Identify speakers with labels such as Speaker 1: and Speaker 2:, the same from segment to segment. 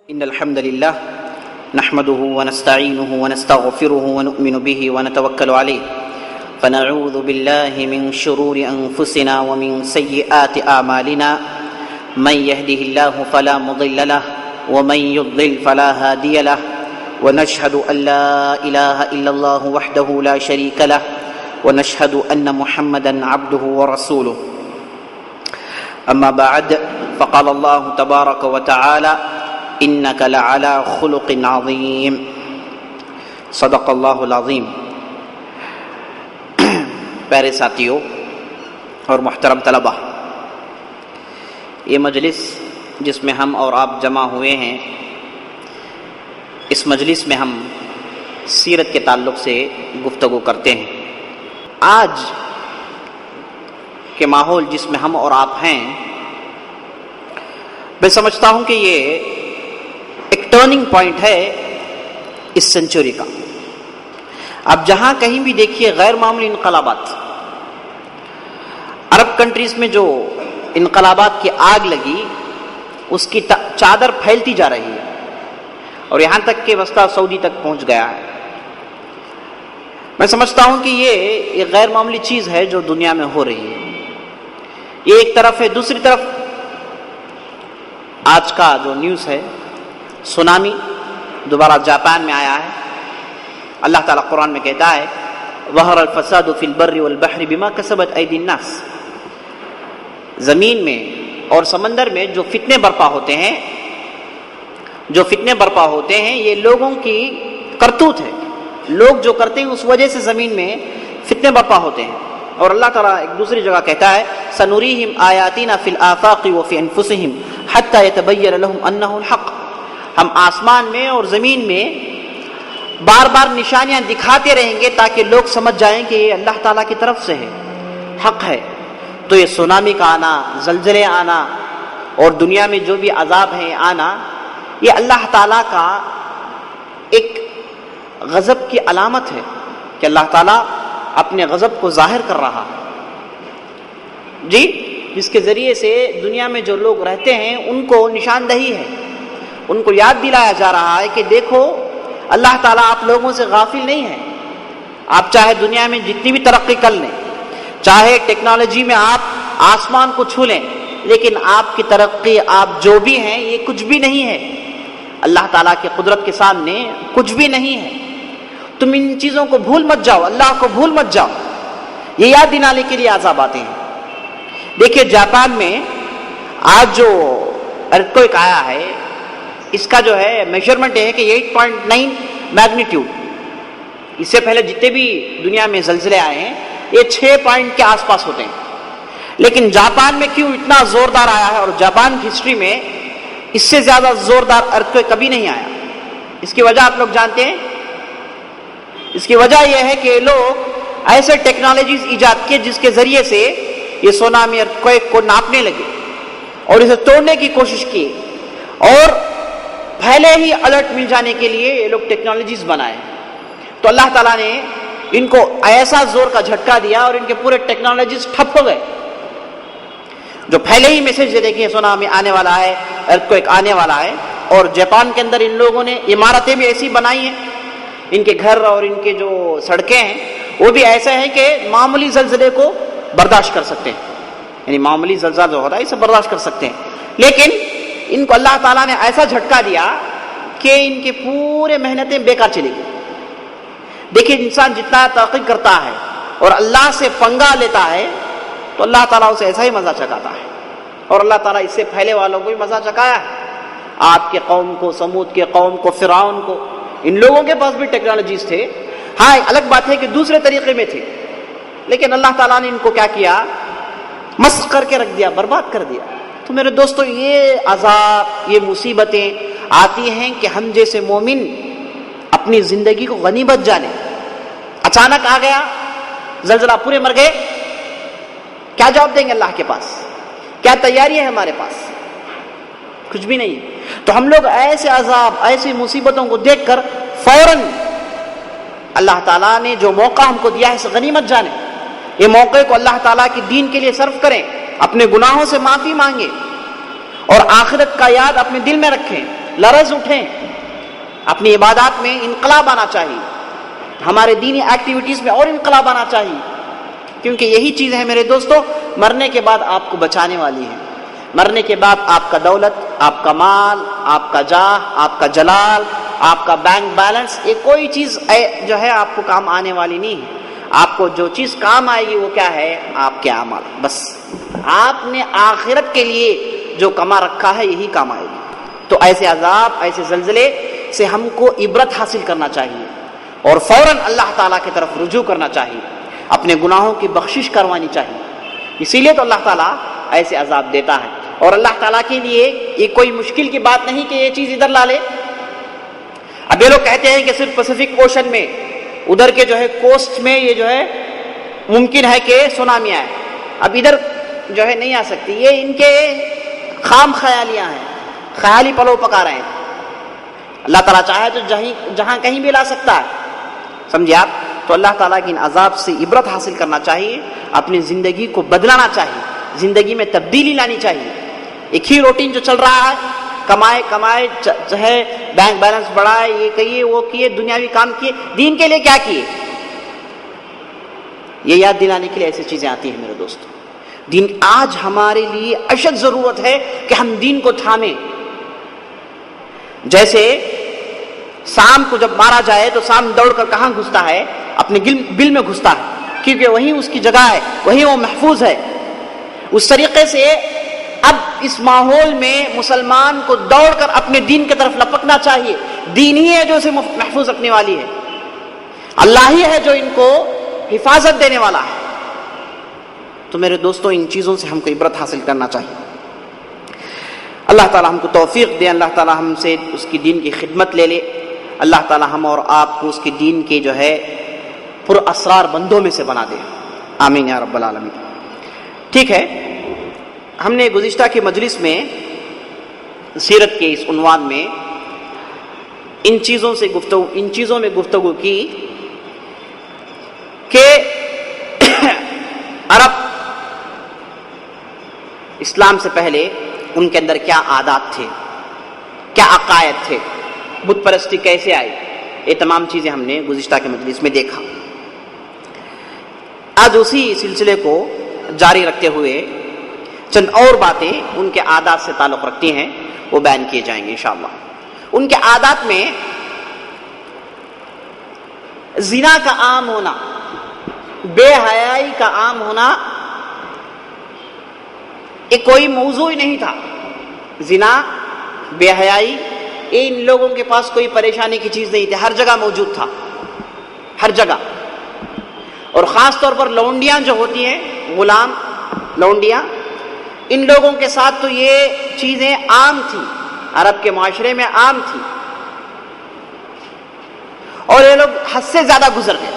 Speaker 1: إن الحمد لله نحمده ونستعينه ونستغفره ونؤمن به ونتوكل عليه فنعوذ بالله من شرور أنفسنا ومن سيئات أعمالنا من يهده الله فلا مضل له ومن يضلل فلا هادي له ونشهد أن لا إله إلا الله وحده لا شريك له ونشهد أن محمدا عبده ورسوله أما بعد فقال الله تبارك وتعالى إنك لعلى خلق عظيم صدق اللہ العظیم۔ پیارے ساتھیوں اور محترم طلبہ، یہ مجلس جس میں ہم اور آپ جمع ہوئے ہیں، اس مجلس میں ہم سیرت کے تعلق سے گفتگو کرتے ہیں۔ آج کے ماحول جس میں ہم اور آپ ہیں، میں سمجھتا ہوں کہ یہ ایک ٹرننگ پوائنٹ ہے اس سنچری کا۔ اب جہاں کہیں بھی دیکھیے غیر معمولی انقلابات، عرب کنٹریز میں جو انقلابات کی آگ لگی اس کی چادر پھیلتی جا رہی ہے اور یہاں تک کہ وسطی سعودی تک پہنچ گیا ہے۔ میں سمجھتا ہوں کہ یہ ایک غیر معمولی چیز ہے جو دنیا میں ہو رہی ہے۔ یہ ایک طرف ہے، دوسری طرف آج کا جو نیوز ہے، سونامی دوبارہ جاپان میں آیا ہے۔ اللہ تعالیٰ قرآن میں کہتا ہے ظہر الفساد فی البر والبحر بما کسبت ایدی الناس، زمین میں اور سمندر میں جو فتنے برپا ہوتے ہیں یہ لوگوں کی کرتوت ہے، لوگ جو کرتے ہیں اس وجہ سے زمین میں فتنے برپا ہوتے ہیں۔ اور اللہ تعالیٰ ایک دوسری جگہ کہتا ہے سنریہم آیاتنا فی الآفاق وفی انفسہم حتی یتبین لہم انہ الحق، ہم آسمان میں اور زمین میں بار بار نشانیاں دکھاتے رہیں گے تاکہ لوگ سمجھ جائیں کہ یہ اللہ تعالیٰ کی طرف سے ہے، حق ہے۔ تو یہ سونامی کا آنا، زلزلے آنا اور دنیا میں جو بھی عذاب ہیں آنا، یہ اللہ تعالیٰ کا ایک غضب کی علامت ہے کہ اللہ تعالیٰ اپنے غضب کو ظاہر کر رہا ہے، جی، جس کے ذریعے سے دنیا میں جو لوگ رہتے ہیں ان کو نشاندہی ہے، ان کو یاد دلایا جا رہا ہے کہ دیکھو اللہ تعالیٰ آپ لوگوں سے غافل نہیں ہے۔ آپ چاہے دنیا میں جتنی بھی ترقی کر لیں، چاہے ٹیکنالوجی میں آپ آسمان کو چھو لیں، لیکن آپ کی ترقی، آپ جو بھی ہیں، یہ کچھ بھی نہیں ہے، اللہ تعالیٰ کی قدرت کے سامنے کچھ بھی نہیں ہے۔ تم ان چیزوں کو بھول مت جاؤ، اللہ کو بھول مت جاؤ، یہ یاد دلانے کے لیے عذاب آتے ہیں۔ دیکھیے جاپان میں آج جو ارتھکویک آیا ہے، اس کا جو ہے میجرمنٹ ہے کہ 8.9 میگنیٹیوڈ۔ اس سے پہلے جتنے بھی دنیا میں زلزلے آئے ہیں یہ 6 پوائنٹ کے آس پاس ہوتے ہیں، لیکن جاپان میں کیوں اتنا زوردار آیا ہے؟ اور جاپان کی ہسٹری میں اس سے زیادہ زوردار ارتھکویک کبھی نہیں آیا۔ اس کی وجہ آپ لوگ جانتے ہیں؟ اس کی وجہ یہ ہے کہ لوگ ایسے ٹیکنالوجیز ایجاد کیے جس کے ذریعے سے یہ سونامی ارتھکویک کو ناپنے لگے اور اسے توڑنے کی کوشش کی، اور پہلے ہی الرٹ مل جانے کے لیے یہ لوگ ٹیکنالوجیز بنائے۔ تو اللہ تعالیٰ نے ان کو ایسا زور کا جھٹکا دیا اور ان کے پورے ٹیکنالوجیز ٹھپ ہو گئے۔ جو پہلے ہی میسج دے کہ سونامی آنے والا ہے، ارتھکویک آنے والا ہے، اور جاپان کے اندر ان لوگوں نے عمارتیں بھی ایسی بنائی ہیں، ان کے گھر اور ان کے جو سڑکیں ہیں وہ بھی ایسے ہیں کہ معمولی زلزلے کو برداشت کر سکتے ہیں، یعنی معمولی زلزلہ جو ہوتا ہے اسے برداشت کر سکتے ہیں، لیکن ان کو اللہ تعالیٰ نے ایسا جھٹکا دیا کہ ان کے پورے محنتیں بیکار چلی گئی۔ دیکھیے انسان جتنا ترقی کرتا ہے اور اللہ سے پنگا لیتا ہے تو اللہ تعالیٰ اسے ایسا ہی مزہ چکاتا ہے، اور اللہ تعالیٰ اس سے پہلے والوں کو بھی مزہ چکایا ہے، آپ کے قوم کو، سمود کے قوم کو، فرعون کو۔ ان لوگوں کے پاس بھی ٹیکنالوجیز تھے، ہاں الگ بات ہے کہ دوسرے طریقے میں تھے، لیکن اللہ تعالیٰ نے ان کو کیا کیا؟ مسخ کر کے رکھ دیا، برباد کر دیا۔ تو میرے دوستو، یہ عذاب، یہ مصیبتیں آتی ہیں کہ ہم جیسے مومن اپنی زندگی کو غنیمت جانے۔ اچانک آ گیا زلزلہ، پورے مر گئے، کیا جواب دیں گے اللہ کے پاس؟ کیا تیاری ہے ہمارے پاس؟ کچھ بھی نہیں۔ تو ہم لوگ ایسے عذاب، ایسی مصیبتوں کو دیکھ کر فوراً اللہ تعالیٰ نے جو موقع ہم کو دیا ہے اسے غنیمت جانے، یہ موقع کو اللہ تعالیٰ کی دین کے لیے صرف کریں، اپنے گناہوں سے معافی مانگیں اور آخرت کا یاد اپنے دل میں رکھیں، لرز اٹھیں، اپنی عبادات میں انقلاب آنا چاہیے، ہمارے دینی ایکٹیویٹیز میں اور انقلاب آنا چاہیے، کیونکہ یہی چیز ہے میرے دوستو مرنے کے بعد آپ کو بچانے والی ہے۔ مرنے کے بعد آپ کا دولت، آپ کا مال، آپ کا جاہ، آپ کا جلال، آپ کا بینک بیلنس، یہ کوئی چیز جو ہے آپ کو کام آنے والی نہیں ہے۔ آپ کو جو چیز کام آئے گی وہ کیا ہے؟ آپ کے اعمال۔ بس آپ نے آخرت کے لیے جو کما رکھا ہے یہی کام آئے گی۔ تو ایسے عذاب، ایسے زلزلے سے ہم کو عبرت حاصل کرنا چاہیے اور فوراً اللہ تعالیٰ کی طرف رجوع کرنا چاہیے، اپنے گناہوں کی بخشش کروانی چاہیے۔ اسی لیے تو اللہ تعالیٰ ایسے عذاب دیتا ہے، اور اللہ تعالیٰ کے لیے یہ کوئی مشکل کی بات نہیں کہ یہ چیز ادھر لا لے۔ اب یہ لوگ کہتے ہیں کہ صرف پیسفک اوشن میں، ادھر کے جو ہے کوسٹ میں یہ جو ہے ممکن ہے کہ سونامی آئے، اب ادھر جو ہے نہیں آ سکتی۔ یہ ان کے خام خیالیاں ہیں، خیالی پلو پکا رہے ہیں۔ اللہ تعالیٰ چاہے تو جہاں کہیں بھی لا سکتا ہے، سمجھے آپ؟ تو اللہ تعالیٰ کی ان عذاب سے عبرت حاصل کرنا چاہیے، اپنی زندگی کو بدلانا چاہیے، زندگی میں تبدیلی لانی چاہیے۔ ایک ہی روٹین جو چل رہا ہے، کمائے جو ہے بینک بیلنس بڑھائے، یہ کیے وہ کیے، دنیاوی کام کیے، دین کے لیے کیا کیے؟ یہ یاد دلانے کے لیے ایسی چیزیں آتی ہیں میرے دوستو۔ دین آج ہمارے لیے اشد ضرورت ہے کہ ہم دین کو تھامیں۔ جیسے سام کو جب مارا جائے تو سام دوڑ کر کہاں گھستا ہے؟ اپنے بل میں گھستا ہے، کیونکہ وہیں اس کی جگہ ہے، وہیں وہ محفوظ ہے۔ اس طریقے سے اب اس ماحول میں مسلمان کو دوڑ کر اپنے دین کی طرف لپکنا چاہیے۔ دین ہی ہے جو اسے محفوظ رکھنے والی ہے، اللہ ہی ہے جو ان کو حفاظت دینے والا ہے۔ تو میرے دوستوں ان چیزوں سے ہم کو عبرت حاصل کرنا چاہیے۔ اللہ تعالی ہم کو توفیق دے، اللہ تعالی ہم سے اس کی دین کی خدمت لے لے، اللہ تعالی ہم اور آپ کو اس کی دین کے جو ہے پر اسرار بندوں میں سے بنا دے، آمین یا رب العالمین۔ ٹھیک ہے، ہم نے گزشتہ کی مجلس میں سیرت کے اس عنوان میں ان چیزوں میں گفتگو کی کہ عرب اسلام سے پہلے ان کے اندر کیا عادات تھے، کیا عقائد تھے، بت پرستی کیسے آئی، یہ تمام چیزیں ہم نے گزشتہ کے مجلس میں دیکھا۔ آج اسی سلسلے کو جاری رکھتے ہوئے چند اور باتیں ان کے عادات سے تعلق رکھتی ہیں، وہ بیان کیے جائیں گے انشاءاللہ۔ ان کے عادات میں زنا کا عام ہونا، بے حیائی کا عام ہونا، یہ کوئی موضوع ہی نہیں تھا۔ زنا، بے حیائی، یہ ان لوگوں کے پاس کوئی پریشانی کی چیز نہیں تھی، ہر جگہ موجود تھا، ہر جگہ۔ اور خاص طور پر لونڈیاں جو ہوتی ہیں، غلام لونڈیاں، ان لوگوں کے ساتھ تو یہ چیزیں عام تھیں، عرب کے معاشرے میں عام تھی، اور یہ لوگ حد سے زیادہ گزر گئے،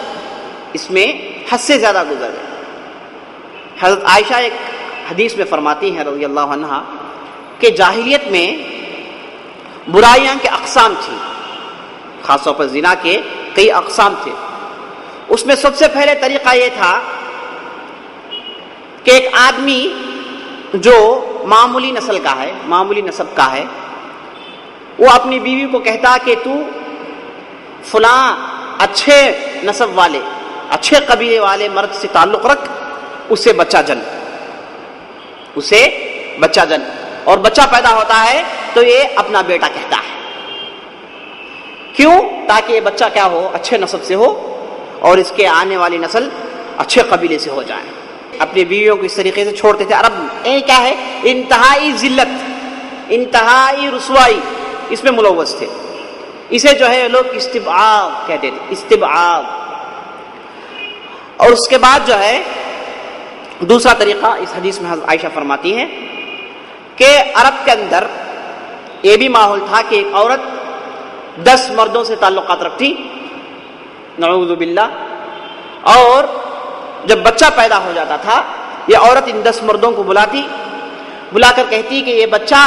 Speaker 1: اس میں حد سے زیادہ گزر گئے۔ حضرت عائشہ ایک حدیث میں فرماتی ہیں رضی اللہ عنہا کہ جاہلیت میں برائیاں کے اقسام تھیں، خاص طور پر زنا کے کئی اقسام تھے۔ اس میں سب سے پہلے طریقہ یہ تھا کہ ایک آدمی جو معمولی نسل کا ہے، معمولی نسب کا ہے، وہ اپنی بیوی کو کہتا کہ تو فلاں اچھے نسب والے، اچھے قبیلے والے مرد سے تعلق رکھ، اس سے بچہ جن، اسے بچہ جن، اور بچہ پیدا ہوتا ہے تو یہ اپنا بیٹا کہتا ہے۔ کیوں؟ تاکہ یہ بچہ کیا ہو؟ اچھے نسب سے ہو، اور اس کے آنے والی نسل اچھے قبیلے سے ہو جائے۔ اپنی بیویوں کو اس طریقے سے چھوڑتے تھے۔ عرب یہ کیا ہے؟ انتہائی ذلت، انتہائی رسوائی، اس میں ملوث تھے۔ اسے جو ہے لوگ استبعاد کہتے تھے، استبعاد۔ اور اس کے بعد جو ہے دوسرا طریقہ، اس حدیث میں حضرت عائشہ فرماتی ہیں کہ عرب کے اندر یہ بھی ماحول تھا کہ ایک عورت 10 مردوں سے تعلقات رکھتی، نعوذ باللہ، اور جب بچہ پیدا ہو جاتا تھا یہ عورت ان 10 مردوں کو بلا کر کہتی کہ یہ بچہ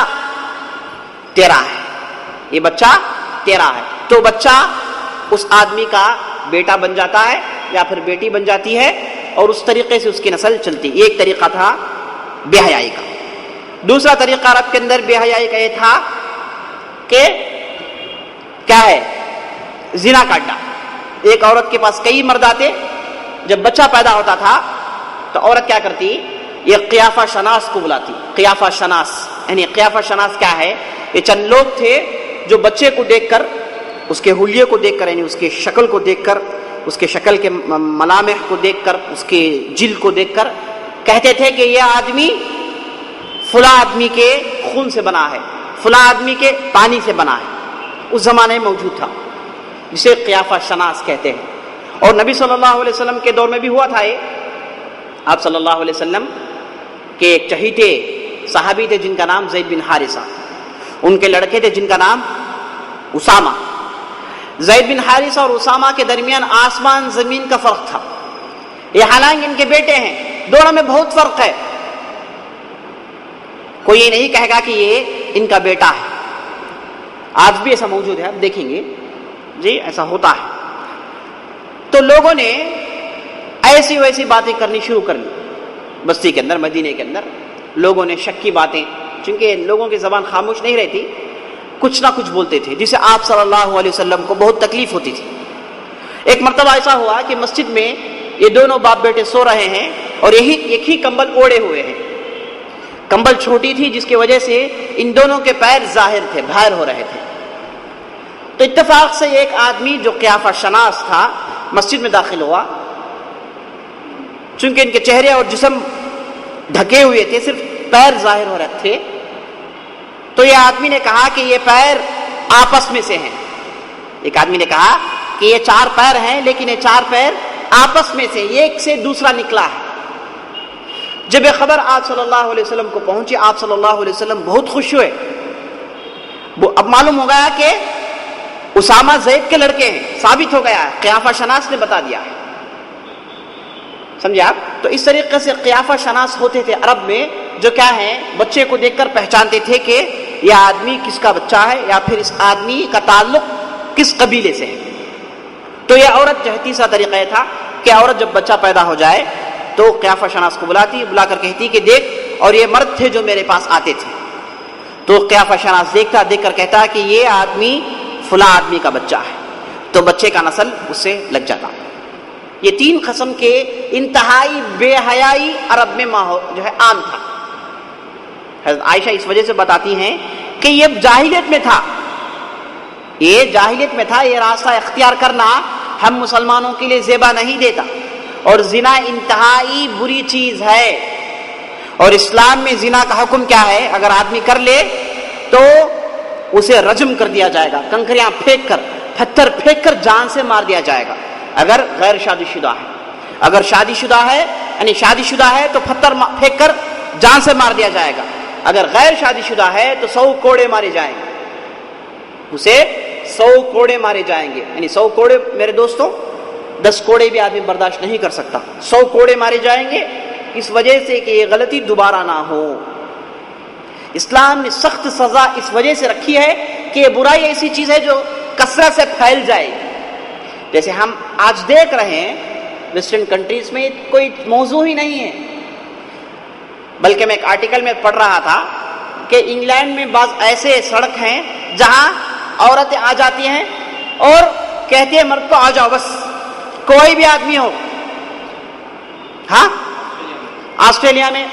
Speaker 1: تیرا ہے، یہ بچہ تیرا ہے۔ تو بچہ اس آدمی کا بیٹا بن جاتا ہے یا پھر بیٹی بن جاتی ہے، اور اس طریقے سے اس کی نسل چلتی۔ یہ ایک طریقہ تھا بے حیائی کا۔ دوسرا طریقہ عرب کے اندر بے حیائی کا یہ تھا کہ کیا ہے زنا کا اڈا. ایک عورت کے پاس کئی مرد آتے، جب بچہ پیدا ہوتا تھا تو عورت کیا کرتی، یہ قیافہ شناس کو بلاتی. قیافہ شناس یعنی قیافہ شناس کیا ہے، یہ چند لوگ تھے جو بچے کو دیکھ کر، اس کے حلیے کو دیکھ کر، یعنی اس کے شکل کو دیکھ کر، اس کے شکل کے ملامح کو دیکھ کر، اس کے جلد کو دیکھ کر کہتے تھے کہ یہ آدمی فلاں آدمی کے خون سے بنا ہے، فلاں آدمی کے پانی سے بنا ہے. اس زمانے میں موجود تھا، جسے قیافہ شناس کہتے ہیں. اور نبی صلی اللہ علیہ وسلم کے دور میں بھی ہوا تھا یہ. آپ صلی اللہ علیہ وسلم کے ایک چہیتے صحابی تھے جن کا نام زید بن حارثہ، ان کے لڑکے تھے جن کا نام اسامہ. زید بن حارثہ اور اسامہ کے درمیان آسمان زمین کا فرق تھا. یہ حالانکہ ان کے بیٹے ہیں، دونوں میں بہت فرق ہے. کوئی یہ نہیں کہے گا کہ یہ ان کا بیٹا ہے. آج بھی ایسا موجود ہے، آپ دیکھیں گے جی ایسا ہوتا ہے. تو لوگوں نے ایسی ویسی باتیں کرنی شروع کر لی بستی کے اندر، مدینے کے اندر. لوگوں نے شک کی باتیں، چونکہ لوگوں کی زبان خاموش نہیں رہتی، کچھ نہ کچھ بولتے تھے جسے آپ صلی اللہ علیہ وسلم کو بہت تکلیف ہوتی تھی. ایک مرتبہ ایسا ہوا کہ مسجد میں یہ دونوں باپ بیٹے سو رہے ہیں اور ایک ہی کمبل اوڑے ہوئے ہیں. کمبل چھوٹی تھی جس کی وجہ سے ان دونوں کے پیر ظاہر تھے، باہر ہو رہے تھے. تو اتفاق سے ایک آدمی جو قیافہ شناس تھا مسجد میں داخل ہوا. چونکہ ان کے چہرے اور جسم ڈھکے ہوئے تھے، صرف پیر ظاہر ہو رہے تھے، تو یہ آدمی نے کہا کہ یہ پیر آپس میں سے ہیں. ایک آدمی نے کہا کہ یہ 4 پیر ہیں، لیکن یہ 4 پیر آپس میں سے ایک سے دوسرا نکلا ہے. جب یہ خبر آپ صلی اللہ علیہ وسلم کو پہنچی، آپ صلی اللہ علیہ وسلم بہت خوش ہوئے. اب معلوم ہو گیا کہ اسامہ زید کے لڑکے ہیں، ثابت ہو گیا ہے، قیافہ شناس نے بتا دیا ہے. سمجھے آپ؟ تو اس طریقے سے قیافہ شناس ہوتے تھے عرب میں، جو کیا ہے بچے کو دیکھ کر پہچانتے تھے کہ یہ آدمی کس کا بچہ ہے، یا پھر اس آدمی کا تعلق کس قبیلے سے ہے. تو یہ عورت جہتی سا طریقہ یہ تھا کہ عورت جب بچہ پیدا ہو جائے تو قیافہ شناس کو بلا کر کہتی کہ دیکھ، اور یہ مرد تھے جو میرے پاس آتے تھے. تو قیافہ شناس دیکھ کر کہتا کہ یہ آدمی فلاں آدمی کا بچہ ہے. تو بچے کا نسل اس سے لگ جاتا. یہ 3 قسم کے انتہائی بے حیائی عرب میں جو ہے عام تھا. حضرت عائشہ اس وجہ سے بتاتی ہیں کہ یہ جاہلیت میں تھا، یہ راستہ اختیار کرنا ہم مسلمانوں کے لیے زیبا نہیں دیتا. اور زنا انتہائی بری چیز ہے، اور اسلام میں زنا کا حکم کیا ہے؟ اگر آدمی کر لے تو اسے رجم کر دیا جائے گا، کنکریاں پھینک کر، پتھر پھینک کر جان سے مار دیا جائے گا. اگر غیر شادی شدہ ہے، اگر شادی شدہ ہے یعنی شادی شدہ ہے تو پتھر پھینک کر جان سے مار دیا جائے گا. اگر غیر شادی شدہ ہے تو 100 کوڑے مارے جائیں گے، اسے 100 کوڑے مارے جائیں گے. یعنی 100 کوڑے میرے دوستوں، 10 کوڑے بھی آدمی برداشت نہیں کر سکتا، 100 کوڑے مارے جائیں گے، اس وجہ سے کہ یہ غلطی دوبارہ نہ ہو. اسلام نے سخت سزا اس وجہ سے رکھی ہے کہ یہ برائی ایسی چیز ہے جو کثرت سے پھیل جائے گی. جیسے ہم آج دیکھ رہے ہیں ویسٹرن کنٹریز میں کوئی موضوع ہی نہیں ہے. بلکہ میں ایک آرٹیکل میں پڑھ رہا تھا کہ انگلینڈ میں بعض ایسے سڑک ہیں جہاں عورتیں آ جاتی ہیں اور کہتی ہیں مرد کو آ جاؤ، بس کوئی بھی آدمی ہو. ہاں، آسٹریلیا میں،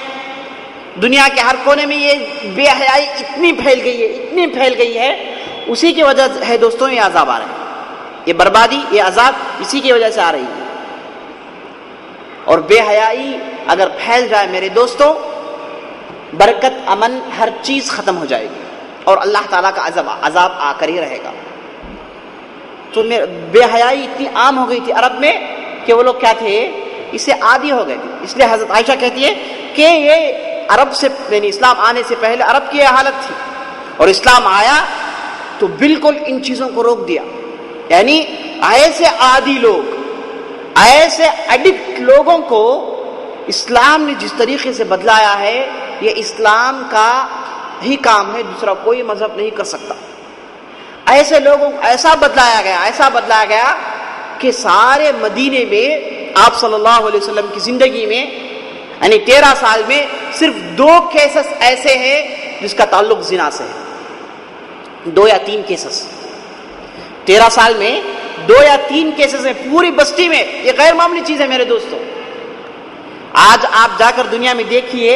Speaker 1: دنیا کے ہر کونے میں یہ بے حیائی اتنی پھیل گئی ہے. اسی کی وجہ ہے دوستوں یہ عذاب آ رہے ہیں، یہ بربادی، یہ عذاب اسی کی وجہ سے آ رہی ہے. اور بے حیائی اگر پھیل جائے میرے دوستوں، برکت، امن، ہر چیز ختم ہو جائے گی اور اللہ تعالیٰ کا عذاب آ کر ہی رہے گا. تو بے حیائی اتنی عام ہو گئی تھی عرب میں کہ وہ لوگ کیا تھے، اس سے عادی ہو گئے تھے. اس لیے حضرت عائشہ کہتی ہے کہ یہ عرب سے، یعنی اسلام آنے سے پہلے عرب کی یہ حالت تھی، اور اسلام آیا تو بالکل ان چیزوں کو روک دیا. یعنی ایسے عادی لوگ، ایسے ایڈکٹ لوگوں کو اسلام نے جس طریقے سے بدلایا ہے، یہ اسلام کا ہی کام ہے، دوسرا کوئی مذہب نہیں کر سکتا. ایسے لوگوں کو ایسا بدلایا گیا کہ سارے مدینے میں آپ صلی اللہ علیہ وسلم کی زندگی میں، یعنی 13 سال میں صرف 2 کیسز ایسے ہیں جس کا تعلق زنا سے ہے. 2 یا 3 کیسز 13 سال میں 2 یا 3 کیسز ہیں پوری بستی میں. یہ غیر معمولی چیز ہے میرے دوستوں. آج آپ جا کر دنیا میں دیکھیے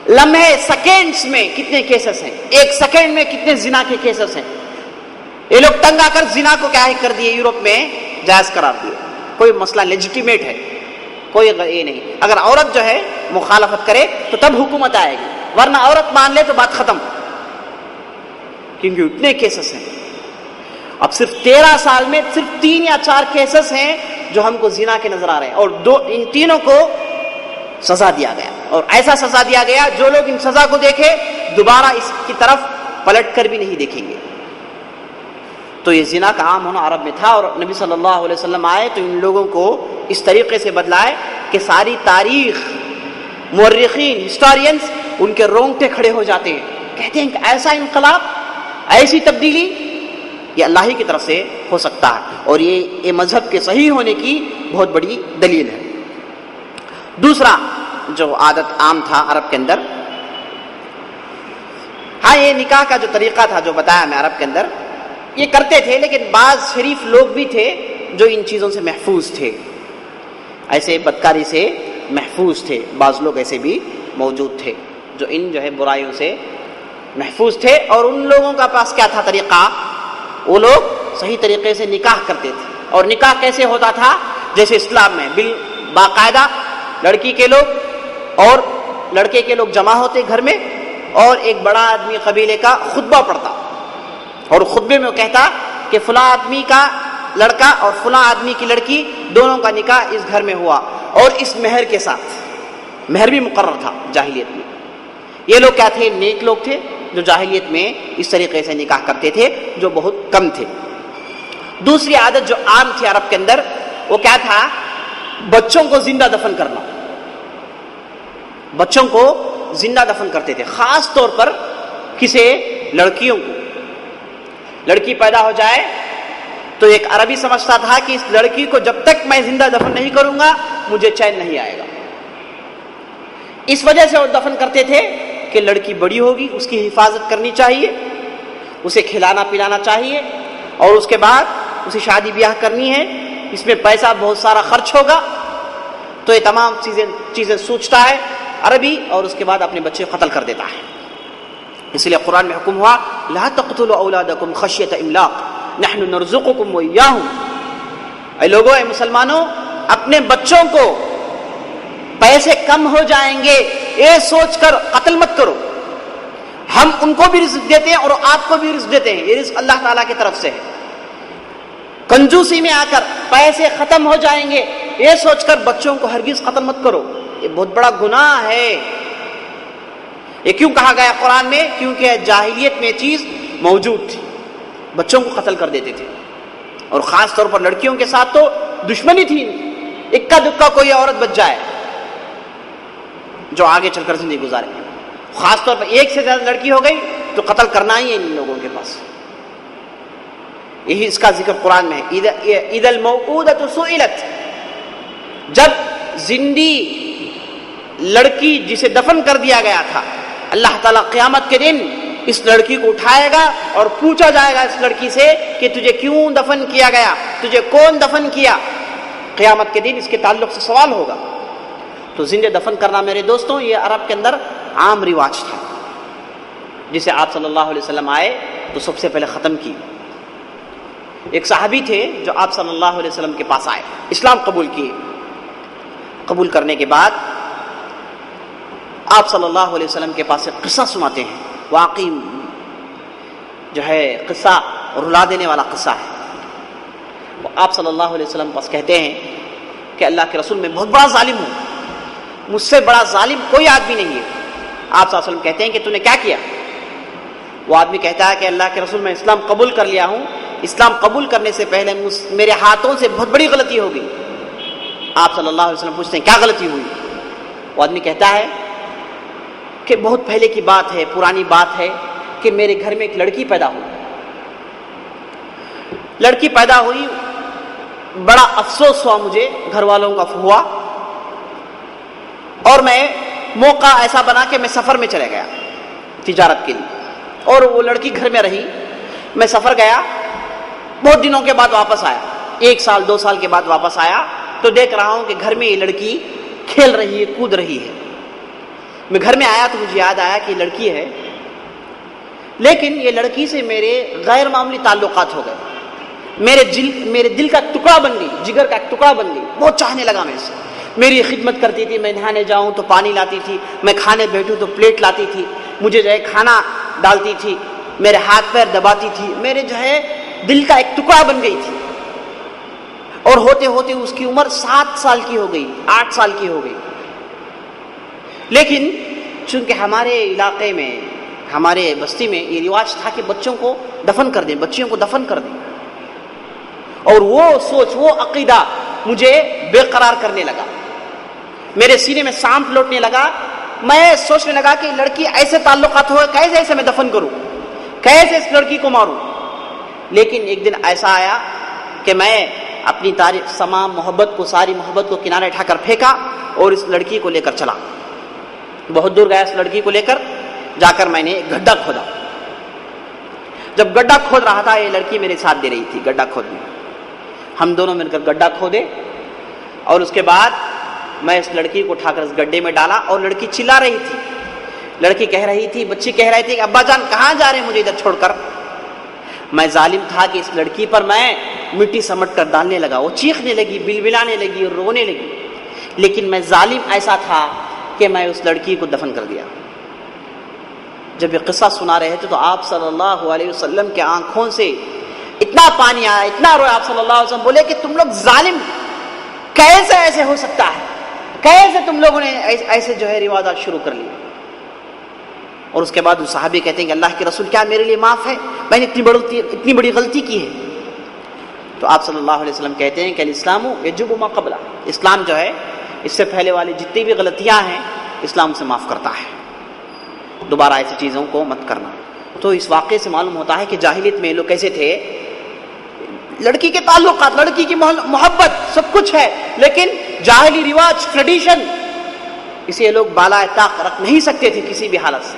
Speaker 1: لمحے سیکنڈز میں کتنے کیسز ہیں, 1 سیکنڈ میں کتنے زنا کے کیسز ہیں. یہ لوگ تنگ آ کر زنا کو کیا کر دیے, یورپ میں جائز قرار دیے. کوئی مسئلہ لیجیٹیمیٹ ہے, کوئی یہ نہیں. اگر عورت جو ہے مخالفت کرے تو تب حکومت آئے گی, ورنہ عورت مان لے تو بات ختم, کیونکہ اتنے کیسز ہیں. اب صرف 13 سال میں صرف 3 یا 4 کیسز ہیں جو ہم کو زنا کے نظر آ رہے ہیں, اور ان تینوں کو سزا دیا گیا, اور ایسا سزا دیا گیا جو لوگ ان سزا کو دیکھے دوبارہ اس کی طرف پلٹ کر بھی نہیں دیکھیں گے. تو یہ زنا کا عام ہونا عرب میں تھا, اور نبی صلی اللہ علیہ وسلم آئے تو ان لوگوں کو اس طریقے سے بدلائے کہ ساری تاریخ, مورخین, ہسٹورینز ان کے رونگٹے کھڑے ہو جاتے ہیں, کہتے ہیں کہ ایسا انقلاب, ایسی تبدیلی یہ اللہ ہی کی طرف سے ہو سکتا ہے, اور یہ مذہب کے صحیح ہونے کی بہت بڑی دلیل ہے. دوسرا جو عادت عام تھا عرب کے اندر, ہاں یہ نکاح کا جو طریقہ تھا جو بتایا میں عرب کے اندر یہ کرتے تھے, لیکن بعض شریف لوگ بھی تھے جو ان چیزوں سے محفوظ تھے, ایسے بدکاری سے محفوظ تھے. بعض لوگ ایسے بھی موجود تھے جو ان جو ہے برائیوں سے محفوظ تھے, اور ان لوگوں کا پاس کیا تھا طریقہ, وہ لوگ صحیح طریقے سے نکاح کرتے تھے. اور نکاح کیسے ہوتا تھا, جیسے اسلام میں باقاعدہ لڑکی کے لوگ اور لڑکے کے لوگ جمع ہوتے گھر میں, اور ایک بڑا آدمی قبیلے کا خطبہ پڑھتا, اور خطبے میں وہ کہتا کہ فلاں آدمی کا لڑکا اور فلاں آدمی کی لڑکی دونوں کا نکاح اس گھر میں ہوا, اور اس مہر کے ساتھ. مہر بھی مقرر تھا جاہلیت میں. یہ لوگ کیا تھے, نیک لوگ تھے جو جاہلیت میں اس طریقے سے نکاح کرتے تھے, جو بہت کم تھے. دوسری عادت جو عام تھی عرب کے اندر وہ کیا تھا, بچوں کو زندہ دفن کرنا. بچوں کو زندہ دفن کرتے تھے, خاص طور پر کسی لڑکیوں کو. لڑکی پیدا ہو جائے تو ایک عربی سمجھتا تھا کہ اس لڑکی کو جب تک میں زندہ دفن نہیں کروں گا مجھے چین نہیں آئے گا. اس وجہ سے وہ دفن کرتے تھے کہ لڑکی بڑی ہوگی, اس کی حفاظت کرنی چاہیے, اسے کھلانا پلانا چاہیے, اور اس کے بعد اسے شادی بیاہ کرنی ہے, اس میں پیسہ بہت سارا خرچ ہوگا. تو یہ تمام چیزیں سوچتا ہے عربی, اور اس کے بعد اپنے بچے قتل کر دیتا ہے. اس لیے قرآن میں حکم ہوا لا تقتلوا اولادکم خشیۃ املاق نحن نرزقکم وإیاہم. اے لوگوں, اے مسلمانوں, اپنے بچوں کو پیسے کم ہو جائیں گے یہ سوچ کر قتل مت کرو, ہم ان کو بھی رزق دیتے ہیں اور آپ کو بھی رزق دیتے ہیں, یہ رزق اللہ تعالیٰ کی طرف سے ہے. کنجوسی میں آ کر پیسے ختم ہو جائیں گے یہ سوچ کر بچوں کو ہرگز قتل مت کرو, یہ بہت بڑا گناہ ہے. یہ کیوں کہا گیا قرآن میں, کیونکہ جاہلیت میں یہ چیز موجود تھی, بچوں کو قتل کر دیتے تھے, اور خاص طور پر لڑکیوں کے ساتھ تو دشمنی تھی. اکا دکا کوئی عورت بچ جائے جو آگے چل کر زندگی گزارے, خاص طور پر ایک سے زیادہ لڑکی ہو گئی تو قتل کرنا ہی ہے ان لوگوں کے پاس. یہی اس کا ذکر قرآن میں ہے, اذا الموءودۃ سئلت, جب زندی لڑکی جسے دفن کر دیا گیا تھا, اللہ تعالیٰ قیامت کے دن اس لڑکی کو اٹھائے گا اور پوچھا جائے گا اس لڑکی سے کہ تجھے کیوں دفن کیا گیا, تجھے کون دفن کیا. قیامت کے دن اس کے تعلق سے سوال ہوگا. تو زندہ دفن کرنا میرے دوستوں یہ عرب کے اندر عام رواج تھا, جسے آپ صلی اللہ علیہ وسلم آئے تو سب سے پہلے ختم کی. ایک صحابی تھے جو آپ صلی اللہ علیہ وسلم کے پاس آئے, اسلام قبول کیے. قبول کرنے کے بعد آپ صلی اللہ علیہ وسلم کے پاس ایک قصہ سناتے ہیں, واقعی جو ہے قصہ رلا دینے والا قصہ ہے. وہ آپ صلی اللہ علیہ وسلم پاس کہتے ہیں کہ اللہ کے رسول میں بہت بڑا ظالم ہوں, مجھ سے بڑا ظالم کوئی آدمی نہیں ہے. آپ صلی اللہ علیہ وسلم کہتے ہیں کہ تو نے کیا کیا. وہ آدمی کہتا ہے کہ اللہ کے رسول میں اسلام قبول کر لیا ہوں, اسلام قبول کرنے سے پہلے میرے ہاتھوں سے بہت بڑی غلطی ہو گئی. آپ صلی اللہ علیہ وسلم پوچھتے ہیں کیا غلطی ہوئی. وہ آدمی کہتا ہے کہ بہت پہلے کی بات ہے, پرانی بات ہے, کہ میرے گھر میں ایک لڑکی پیدا ہوئی. لڑکی پیدا ہوئی, بڑا افسوس ہوا مجھے, گھر والوں کا ہوا, اور میں موقع ایسا بنا کہ میں سفر میں چلے گیا تجارت کے لیے, اور وہ لڑکی گھر میں رہی. میں سفر گیا, بہت دنوں کے بعد واپس آیا, 1 سال 2 سال کے بعد واپس آیا تو دیکھ رہا ہوں کہ گھر میں یہ لڑکی کھیل رہی ہے, کود رہی ہے. میں گھر میں آیا تو مجھے یاد آیا کہ یہ لڑکی ہے, لیکن یہ لڑکی سے میرے غیر معمولی تعلقات ہو گئے. میرے دل کا ٹکڑا بن گئی, جگر کا ٹکڑا بن گئی, بہت چاہنے لگا میں اسے. میری خدمت کرتی تھی, میں نہانے جاؤں تو پانی لاتی تھی, میں کھانے بیٹھوں تو پلیٹ لاتی تھی, مجھے جو ہے کھانا ڈالتی تھی, میرے ہاتھ پیر دباتی تھی. میرے جو ہے دل کا ایک ٹکڑا بن گئی تھی. اور ہوتے ہوتے اس کی عمر 7 سال کی ہو گئی, 8 سال کی ہو گئی. لیکن چونکہ ہمارے علاقے میں, ہمارے بستی میں یہ رواج تھا کہ بچوں کو دفن کر دیں, بچیوں کو دفن کر دیں. اور وہ سوچ, وہ عقیدہ مجھے بے قرار کرنے لگا, میرے سینے میں سانپ لوٹنے لگا. میں سوچنے لگا کہ لڑکی ایسے تعلقات ہوئے, کیسے ایسے میں دفن کروں, کیسے اس لڑکی کو ماروں. لیکن ایک دن ایسا آیا کہ میں اپنی تمام محبت کو, ساری محبت کو کنارے اٹھا کر پھینکا اور اس لڑکی کو لے کر چلا. بہت دور گیا اس لڑکی کو لے کر, جا کر میں نے ایک گڈھا کھودا. جب گڈھا کھود رہا تھا, یہ لڑکی میرے ساتھ دے رہی تھی گڈھا کھودنے. ہم دونوں مل کر گڈھا کھودے اور اس کے بعد میں اس لڑکی کو اٹھا کر اس گڈھے میں ڈالا. اور لڑکی چلا رہی تھی, لڑکی کہہ رہی تھی, بچی کہہ رہی تھی کہ ابا جان کہاں جا رہے ہیں مجھے ادھر چھوڑ کر. میں ظالم تھا کہ اس لڑکی پر میں مٹی سمٹ کر ڈالنے لگا. وہ چیخنے لگی, بلبلانے لگی اور رونے لگی. لیکن میں ظالم ایسا تھا کہ میں اس لڑکی کو دفن کر دیا. جب یہ قصہ سنا رہے تھے تو آپ صلی اللہ علیہ وسلم کے آنکھوں سے اتنا پانی آیا, اتنا رویا. آپ صلی اللہ علیہ وسلم بولے کہ تم لوگ ظالم, کیسے ایسے ہو سکتا ہے, کیسے تم لوگوں نے ایسے جو ہے رواجات شروع کر لیے. اور اس کے بعد وہ صحابی کہتے ہیں کہ اللہ کے رسول کیا میرے لیے معاف ہے, میں نے اتنی بڑی غلطی کی ہے. تو آپ صلی اللہ علیہ وسلم کہتے ہیں کہ الاسلام یجب ما قبلہ, اسلام جو ہے اس سے پہلے والی جتنی بھی غلطیاں ہیں اسلام سے معاف کرتا ہے, دوبارہ ایسی چیزوں کو مت کرنا. تو اس واقعے سے معلوم ہوتا ہے کہ جاہلیت میں لوگ کیسے تھے. لڑکی کے تعلقات, لڑکی کی محبت سب کچھ ہے, لیکن جاہلی رواج, ٹریڈیشن, اسے لوگ بالا طاق رکھ نہیں سکتے تھے کسی بھی حالت سے.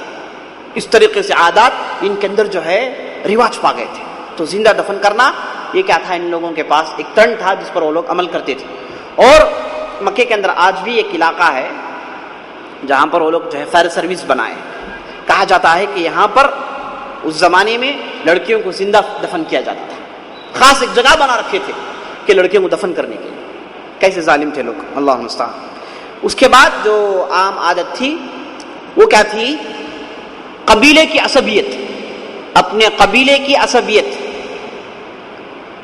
Speaker 1: اس طریقے سے عادات ان کے اندر جو ہے رواج پا گئے تھے. تو زندہ دفن کرنا یہ کیا تھا, ان لوگوں کے پاس ایک ٹرن تھا جس پر وہ لوگ عمل کرتے تھے. اور مکے کے اندر آج بھی ایک علاقہ ہے جہاں پر وہ لوگ جو ہے فائر سروس بنائے. کہا جاتا ہے کہ یہاں پر اس زمانے میں لڑکیوں کو زندہ دفن کیا جاتا تھا, خاص ایک جگہ بنا رکھے تھے کہ لڑکیوں کو دفن کرنے کے لیے. کیسے ظالم تھے لوگ, اللہ المستعان. اس کے بعد جو عام عادت تھی وہ کیا تھی, قبیلے کی عصبیت, اپنے قبیلے کی عصبیت.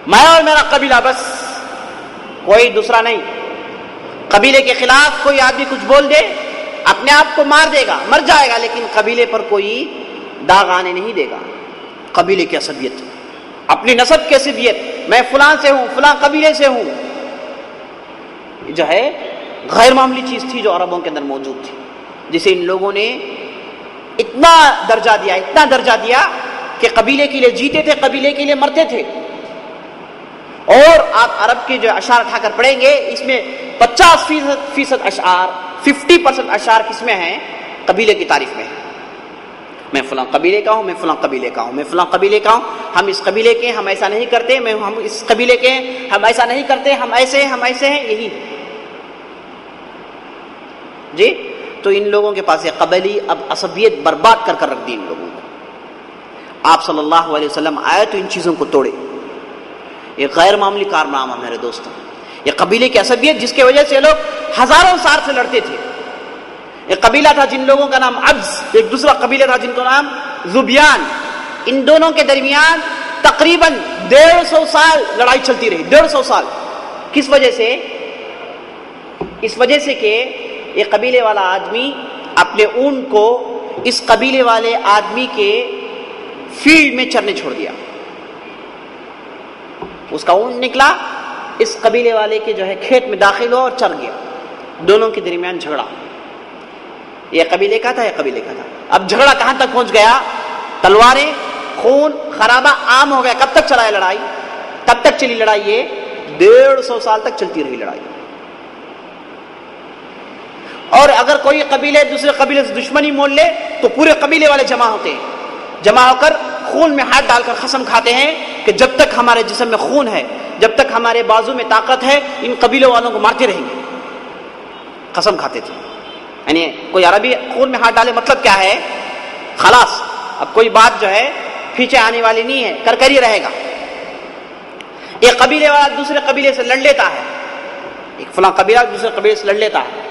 Speaker 1: میں اور میرا قبیلہ بس, کوئی دوسرا نہیں. قبیلے کے خلاف کوئی آدمی کچھ بول دے, اپنے آپ کو مار دے گا, مر جائے گا, لیکن قبیلے پر کوئی داغ آنے نہیں دے گا. قبیلے کی عصبیت, اپنی نسب کی عصبیت, میں فلاں سے ہوں, فلاں قبیلے سے ہوں, جو ہے غیر معمولی چیز تھی جو عربوں کے اندر موجود تھی, جسے ان لوگوں نے اتنا درجہ دیا, اتنا درجہ دیا کہ قبیلے کے لیے جیتے تھے, قبیلے کے لیے مرتے تھے. اور آپ عرب کے جو اشعار اٹھا کر پڑھیں گے, اس میں 50% اشعار, 50% اشعار کس میں ہیں, قبیلے کی تعریف میں ہیں. میں فلاں قبیلے کا ہوں, میں فلاں قبیلے کا ہوں, میں فلاں قبیلے کا ہوں, ہم اس قبیلے کے, ہم ایسا نہیں کرتے, ہم اس قبیلے کے, ہم ایسا نہیں کرتے, ہم ایسے ہیں, ہم ایسے ہیں, یہی جی. تو ان لوگوں کے پاس یہ قبیلی اب عصبیت برباد کر رکھ دی ان لوگوں کو. آپ صلی اللہ علیہ وسلم آئے تو ان چیزوں کو توڑے. یہ غیر معمولی کارنامہ میرے دوستوں, یہ قبیلے کی عصبیت جس کی وجہ سے لوگ ہزاروں سال سے لڑتے تھے. ایک قبیلہ تھا جن لوگوں کا نام عبز, ایک دوسرا قبیلہ تھا جن کا نام ذبیان. ان دونوں کے درمیان تقریباً 150 سال لڑائی چلتی رہی, 150 سال. کس وجہ سے, اس وجہ سے کہ یہ قبیلے والا آدمی اپنے اونٹ کو اس قبیلے والے آدمی کے فیلڈ میں چرنے چھوڑ دیا. اس کا اونٹ نکلا, اس قبیلے والے کے جو ہے کھیت میں داخل ہوا اور چر گیا. دونوں کے درمیان جھگڑا, یہ قبیلے کا تھا, یہ قبیلے کا تھا. اب جھگڑا کہاں تک پہنچ گیا, تلواریں, خون خرابہ عام ہو گیا. کب تک چلا ہے لڑائی, کب تک چلی لڑائی, یہ 150 سال تک چلتی رہی لڑائی. اور اگر کوئی قبیلے دوسرے قبیلے سے دشمنی مول لے تو پورے قبیلے والے جمع ہوتے ہیں, جمع ہو کر خون میں ہاتھ ڈال کر قسم کھاتے ہیں کہ جب تک ہمارے جسم میں خون ہے، جب تک ہمارے بازو میں طاقت ہے، ان قبیلوں والوں کو مارتے رہیں گے، قسم کھاتے تھے. یعنی کوئی عربی خون میں ہاتھ ڈالے مطلب کیا ہے؟ خلاص اب کوئی بات جو ہے پیچھے آنے والی نہیں ہے، کر ہی رہے گا. ایک قبیلے والا دوسرے قبیلے سے لڑ لیتا ہے، ایک فلاں قبیلہ دوسرے قبیلے سے لڑ لیتا ہے،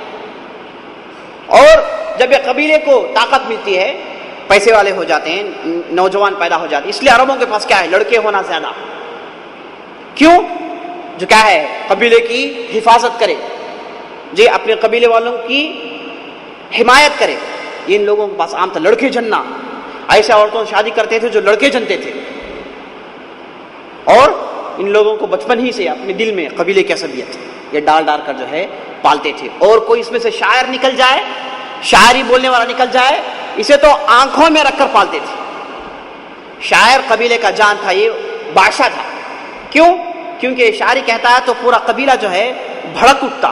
Speaker 1: اور جب یہ قبیلے کو طاقت ملتی ہے، پیسے والے ہو جاتے ہیں، نوجوان پیدا ہو جاتے ہیں. اس لیے عربوں کے پاس کیا ہے؟ لڑکے ہونا زیادہ. کیوں؟ جو کیا ہے قبیلے کی حفاظت کرے، جی اپنے قبیلے والوں کی حمایت کرے. ان لوگوں کے پاس عام تھا لڑکے جننا. ایسے عورتوں سے شادی کرتے تھے جو لڑکے جنتے تھے، اور ان لوگوں کو بچپن ہی سے اپنے دل میں قبیلے کی عصبیت یہ ڈال ڈال کر جو ہے پالتے تھے. اور کوئی اس میں سے شاعر نکل جائے، شاعری بولنے والا نکل جائے، اسے تو آنکھوں میں رکھ کر پالتے تھے. شاعر قبیلے کا جان تھا، یہ بادشاہ تھا. کیوں؟ کیونکہ شاعری کہتا ہے تو پورا قبیلہ جو ہے بھڑک اٹھتا.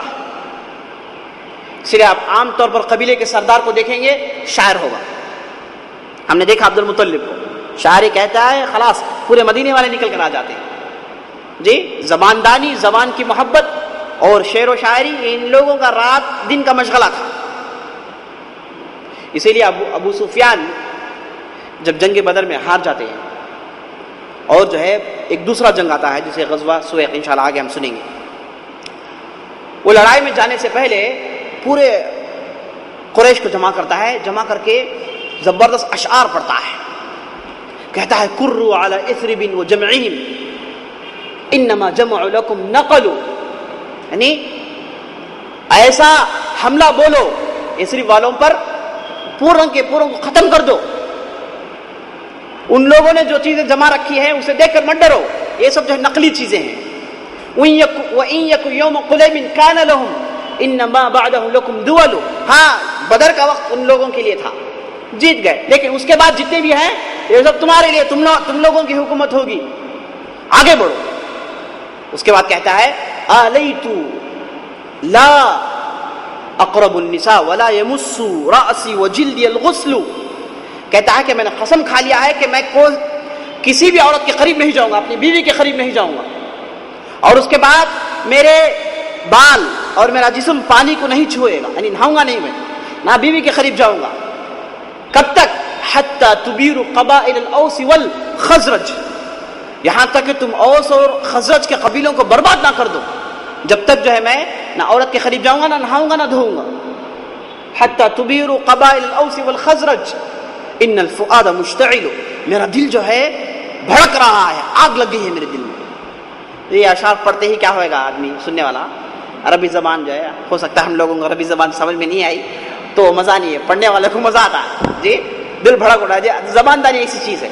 Speaker 1: اس لیے آپ عام طور پر قبیلے کے سردار کو دیکھیں گے شاعر ہوگا. ہم نے دیکھا عبد المطلب کو، شاعری کہتا ہے خلاص پورے مدینے والے نکل کر آ جاتے ہیں. جی زبان دانی، زبان کی محبت اور شعر و شاعری ان لوگوں کا رات دن کا مشغلہ تھا. اسی لیے ابو سفیان جب جنگ بدر میں ہار جاتے ہیں، اور جو ہے ایک دوسرا جنگ آتا ہے جسے غزوہ سویق انشاءاللہ آگے ہم سنیں گے. وہ لڑائی میں جانے سے پہلے پورے قریش کو جمع کرتا ہے، جمع کر کے زبردست اشعار پڑھتا ہے. کہتا ہے کروا علی اثرب وجمعہم انما جمع لکم نقلوا، یعنی ایسا حملہ بولو اثرب والوں پر، پوروں کو ختم کر دو. ان لوگوں نے جو چیزیں جمع رکھی ہیں اسے دیکھ کر مت ڈرو، یہ سب جو ہے نقلی چیزیں ہیں. وَإِن يَكُ يَوْمُ قُلَيْمٍ كَانَ لَهُمْ إِنَّمَا بَعْدَهُ لَكُمْ دُوَلُ. ہاں بدر کا وقت ان لوگوں کے لیے تھا، جیت گئے، لیکن اس کے بعد جتنے بھی ہیں یہ سب تمہارے لیے، تم لوگوں کی حکومت ہوگی، آگے بڑھو. اس کے بعد کہتا ہے آلیت لا اقرب النساء ولا يمس رأسی وجلدی الغسل. کہتا ہے کہ میں نے قسم کھا لیا ہے کہ میں کسی بھی عورت کے قریب نہیں جاؤں گا، اپنی بیوی کے قریب نہیں جاؤں گا، اور اس کے بعد میرے بال اور میرا جسم پانی کو نہیں چھوئے گا، یعنی نہاؤں گا نہیں، میں نہ بیوی کے قریب جاؤں گا. کب تک؟ حتی تبیر قبائل الاوس والخزرج، یہاں تک کہ تم اوس اور خزرج کے قبیلوں کو برباد نہ کر دو. جب تک جو ہے میں نہ عورت کے قریب جاؤں گا، نہ نہاؤں گا، نہ دھوؤں گا. حتی تبیر قبائل الاوس والخزرج ان الفؤاد مشتعل، میرا دل جو ہے بھڑک رہا ہے، آگ لگ گئی ہے میرے دل میں. یہ اشعار پڑھتے ہی کیا ہوئے گا آدمی سننے والا؟ عربی زبان جو ہے، ہو سکتا ہے ہم لوگوں کو عربی زبان سمجھ میں نہیں آئی تو مزہ نہیں ہے، پڑھنے والے کو مزہ آتا ہے. جی دل بھڑک اٹھا. جی زبان داری ایسی چیز ہے.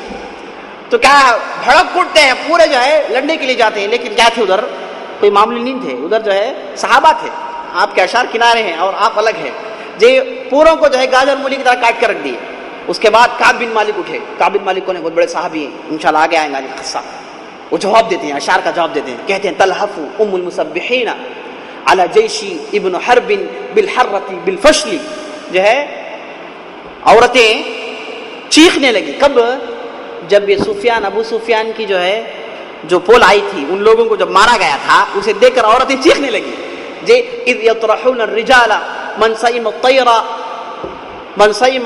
Speaker 1: تو کیا بھڑک اٹھتے ہیں، پورے جو ہے لڑنے کے لیے جاتے ہیں. لیکن کیا تھے ادھر؟ کوئی معمولی نہیں تھے، ادھر جو ہے صحابہ تھے. آپ کے اشعار کنارے ہیں اور آپ الگ ہیں. جی پوروں کو جو ہے گاجر مولی کی طرح کاٹ کر رکھ دیے. اس کے بعد کعب بن مالک اٹھے. کعب بن مالک کو نے بہت بڑے صحابی ہیں، انشاءاللہ آگے آئیں گا یہ قصہ. وہ جواب دیتے ہیں، اشعار کا جواب دیتے ہیں. کہتے ہیں تلحف ام المسبحین علی جیشی ابن حرب بالحرۃ بالفشل. جو ہے عورتیں چیخنے لگی. کب؟ جب یہ ابو سفیان کی جو ہے جو پول آئی تھی، ان لوگوں کو جب مارا گیا تھا، اسے دیکھ کر عورتیں چیخنے لگی. جی اذ یطرحون الرجال من سئم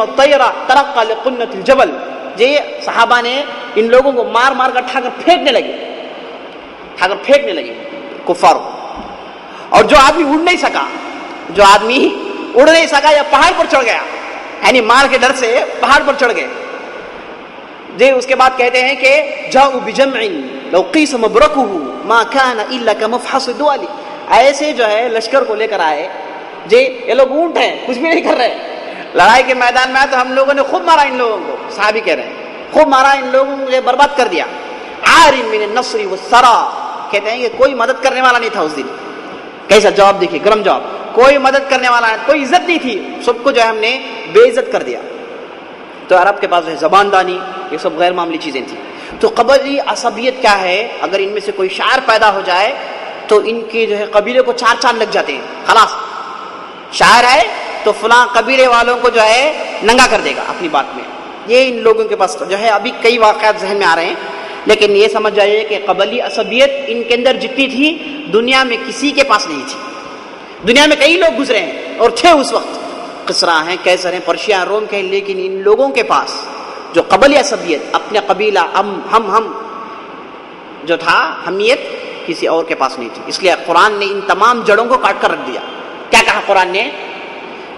Speaker 1: الطیر ترقى لقنة الجبل. جی صحابہ نے ان لوگوں کو مار مار کر اٹھا کر پھینکنے لگے کفار. اور جو آدمی اڑ نہیں سکا یا پہاڑ پر چڑھ گیا، یعنی مار کے ڈر سے پہاڑ پر چڑھ گئے. جی اس کے بعد کہتے ہیں کہ جاؤ بجمع لو قیس مبرکہ ما کان الا کمفحص الدوال. ایسے جو ہے لشکر کو لے کر آئے. جی یہ لوگ اونٹ ہیں، کچھ بھی نہیں کر رہے. لڑائی کے میدان میں آئے تو ہم لوگوں نے خوب مارا ان لوگوں کو. صحابی کہہ رہے ہیں خوب مارا ان لوگوں کو، برباد کر دیا. عار من النصر والثرى، کہتے ہیں کہ کوئی مدد کرنے والا نہیں تھا اس دن. کیسا جواب دیکھیے، گرم جواب. کوئی مدد کرنے والا نہیں، کوئی عزت نہیں تھی، سب کو جو ہے ہم نے بے عزت کر دیا. تو عرب کے پاس جو ہے زبان دانی، یہ سب غیر معمولی چیزیں تھیں. تو قبیلی عصبیت کیا ہے؟ اگر ان میں سے کوئی شاعر پیدا ہو جائے تو ان کے جو ہے قبیلے کو چار چاند لگ جاتے ہیں. خلاص شاعر ہے تو فلاں قبیلے والوں کو جو ہے ننگا کر دے گا اپنی بات میں. یہ ان لوگوں کے پاس جو ہے ابھی کئی واقعات ذہن میں آ رہے ہیں، لیکن یہ سمجھ جائیے کہ قبلی عصبیت ان کے اندر جتنی تھی دنیا میں کسی کے پاس نہیں تھی. دنیا میں کئی لوگ گزرے ہیں اور تھے اس وقت، کسرا ہیں، کیسر ہیں، پرشیا، روم کے، لیکن ان لوگوں کے پاس جو قبلی عصبیت، اپنے قبیلہ ہم جو تھا، حمیت کسی اور کے پاس نہیں تھی. اس لیے قرآن نے ان تمام جڑوں کو کاٹ کر رکھ دیا. کیا کہا قرآن نے؟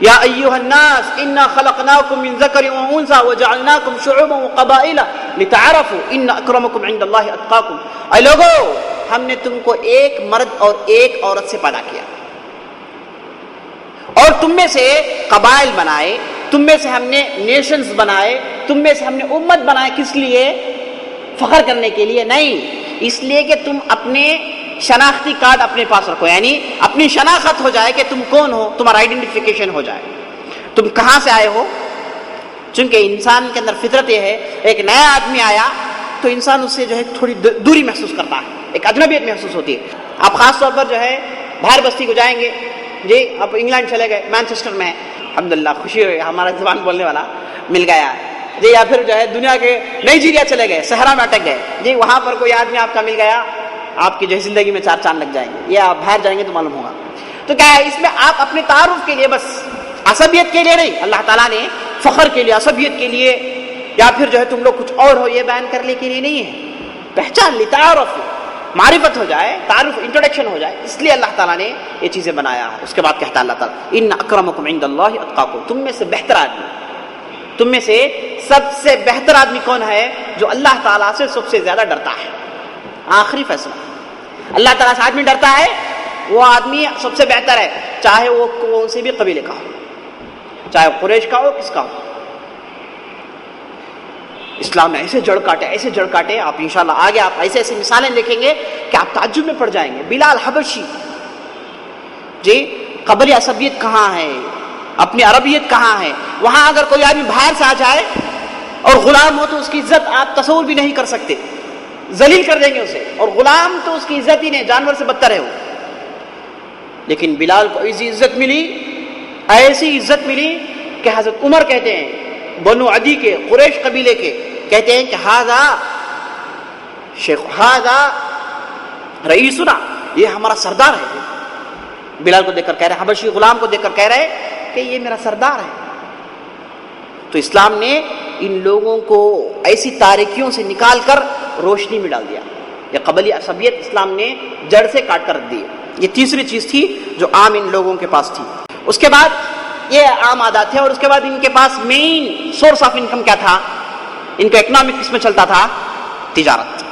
Speaker 1: یا ایھا الناس انا خلقناکم من ذکر و انثی وجعلناکم شعوبا وقبائل لتعارفوا ان اکرمکم عند اللہ اتقاکم. اے لوگو، ہم نے تم کو ایک مرد اور ایک عورت سے پیدا کیا اور تم میں سے قبائل بنائے، تم میں سے ہم نے نیشنز بنائے، تم میں سے ہم نے امت بنائے. کس لیے؟ فخر کرنے کے لیے نہیں، اس لیے کہ تم اپنے شناختی کارڈ اپنے پاس رکھو، یعنی اپنی شناخت ہو جائے کہ تم کون ہو، تمہارا آئیڈینٹیفیکیشن ہو جائے، تم کہاں سے آئے ہو. چونکہ انسان کے اندر فطرت یہ ہے، ایک نیا آدمی آیا تو انسان اس سے جو ہے تھوڑی دوری محسوس کرتا ہے، ایک اجنبیت محسوس ہوتی ہے. آپ خاص طور پر جو ہے باہر بستی کو جائیں گے، جی آپ انگلینڈ چلے گئے، مانچسٹر میں الحمدللہ خوشی ہوئی ہمارا زبان بولنے والا مل گیا جی، یا پھر جو ہے دنیا کے نائجیریا چلے گئے، صحرا میں اٹک گئے جی، وہاں پر کوئی آدمی آپ کا مل گیا، آپ کی جو ہے زندگی میں 4 چاند لگ جائیں گے، یا آپ باہر جائیں گے تو معلوم ہوگا. تو کیا ہے، اس میں آپ اپنے تعارف کے لیے، بس عصبیت کے لیے نہیں، اللہ تعالیٰ نے فخر کے لیے، عصبیت کے لیے، یا پھر جو ہے تم لوگ کچھ اور ہو یہ بیان کرنے کے لیے نہیں ہے. پہچان لی، تعارف، معرفت ہو جائے، تعارف، انٹروڈکشن ہو جائے، اس لیے اللہ تعالیٰ نے یہ چیزیں بنایا ہے. اس کے بعد کہتا ہے اللہ تعالیٰ ان اکرمکم عند اللہ اتقاکم، تم میں سے بہتر آدمی، تم میں سے سب سے بہتر آدمی کون ہے؟ جو اللہ تعالیٰ سے سب سے زیادہ ڈرتا ہے. آخری فیصلہ، اللہ تعالیٰ سے آدمی ڈرتا ہے، وہ آدمی سب سے بہتر ہے، چاہے وہ کون سے بھی قبیلے کا ہو، چاہے قریش کا ہو، کس کا ہو. اسلام نے ایسے جڑ کاٹے، آپ انشاءاللہ آگے آپ ایسے ایسے مثالیں دیکھیں گے کہ آپ تعجب میں پڑ جائیں گے. بلال حبشی جی، قبلی عصبیت کہاں ہے، اپنی عربیت کہاں ہے. وہاں اگر کوئی آدمی باہر سے آ جائے اور غلام ہو تو اس کی عزت آپ تصور بھی نہیں کر سکتے، ذلیل کر دیں گے اسے، اور غلام تو اس کی عزت ہی نہیں، جانور سے بدتر ہے وہ. لیکن بلال کو ایسی عزت ملی، ایسی عزت ملی کہ حضرت عمر کہتے ہیں، بنو عدی کے، قریش قبیلے کے، کہتے ہیں کہ ہذا شیخ، ہذا رئیسنا، یہ ہمارا سردار ہے. بلال کو دیکھ کر کہہ رہے، حبشی غلام کو دیکھ کر کہہ رہے کہ یہ میرا سردار ہے. تو اسلام نے ان لوگوں کو ایسی تاریکیوں سے نکال کر روشنی میں ڈال دیا. یہ قبلی عصبیت اسلام نے جڑ سے کاٹ کر رکھ دی. یہ تیسری چیز تھی جو عام ان لوگوں کے پاس تھی. اس کے بعد یہ عام عادات تھے، اور اس کے بعد ان کے پاس مین سورس آف انکم کیا تھا؟ ان کا اکنامک کس میں چلتا تھا؟ تجارت.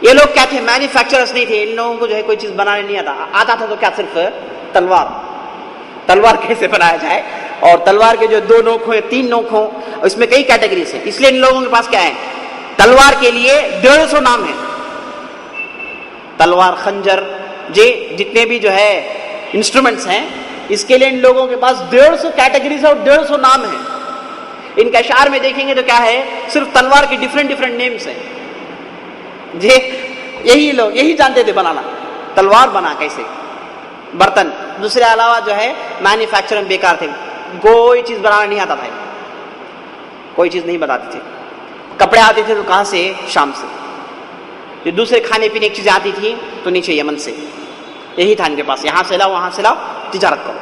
Speaker 1: یہ لوگ کیا تھے؟ مینوفیکچررز نہیں تھے. ان لوگوں کو جو ہے کوئی چیز بنانے نہیں آتا تھا تو کیا صرف تلوار کیسے بنایا جائے، اور تلوار کے جو 2 نوک ہوں یا 3 نوک ہوں، اس میں کئی کیٹیگریز ہیں. اس لیے ان لوگوں کے پاس کیا ہے؟ تلوار کے لیے 150 نام ہیں. تلوار، خنجر، جی جتنے بھی جو ہے انسٹرومنٹس ہیں، اس کے لیے ان لوگوں کے پاس 150 کیٹیگریز اور 150 نام ہیں. ان کے اشعار میں دیکھیں گے تو کیا ہے؟ صرف تلوار کے ڈیفرنٹ نیمز ہیں. جی یہی لوگ یہی جانتے تھے بنانا، تلوار بنا کیسے، برتن. دوسرے علاوہ جو ہے مینوفیکچرنگ بیکار تھے، کوئی چیز بنانا نہیں آتا تھا، کوئی چیز نہیں بتاتے تھے. کپڑے آتے تھے تو کہاں سے؟ شام سے. جو دوسرے کھانے پینے کی چیزیں آتی تھی تو نیچے یمن سے. یہی تھا ان کے پاس، یہاں سے لاؤ وہاں سے لاؤ، تجارت کرو.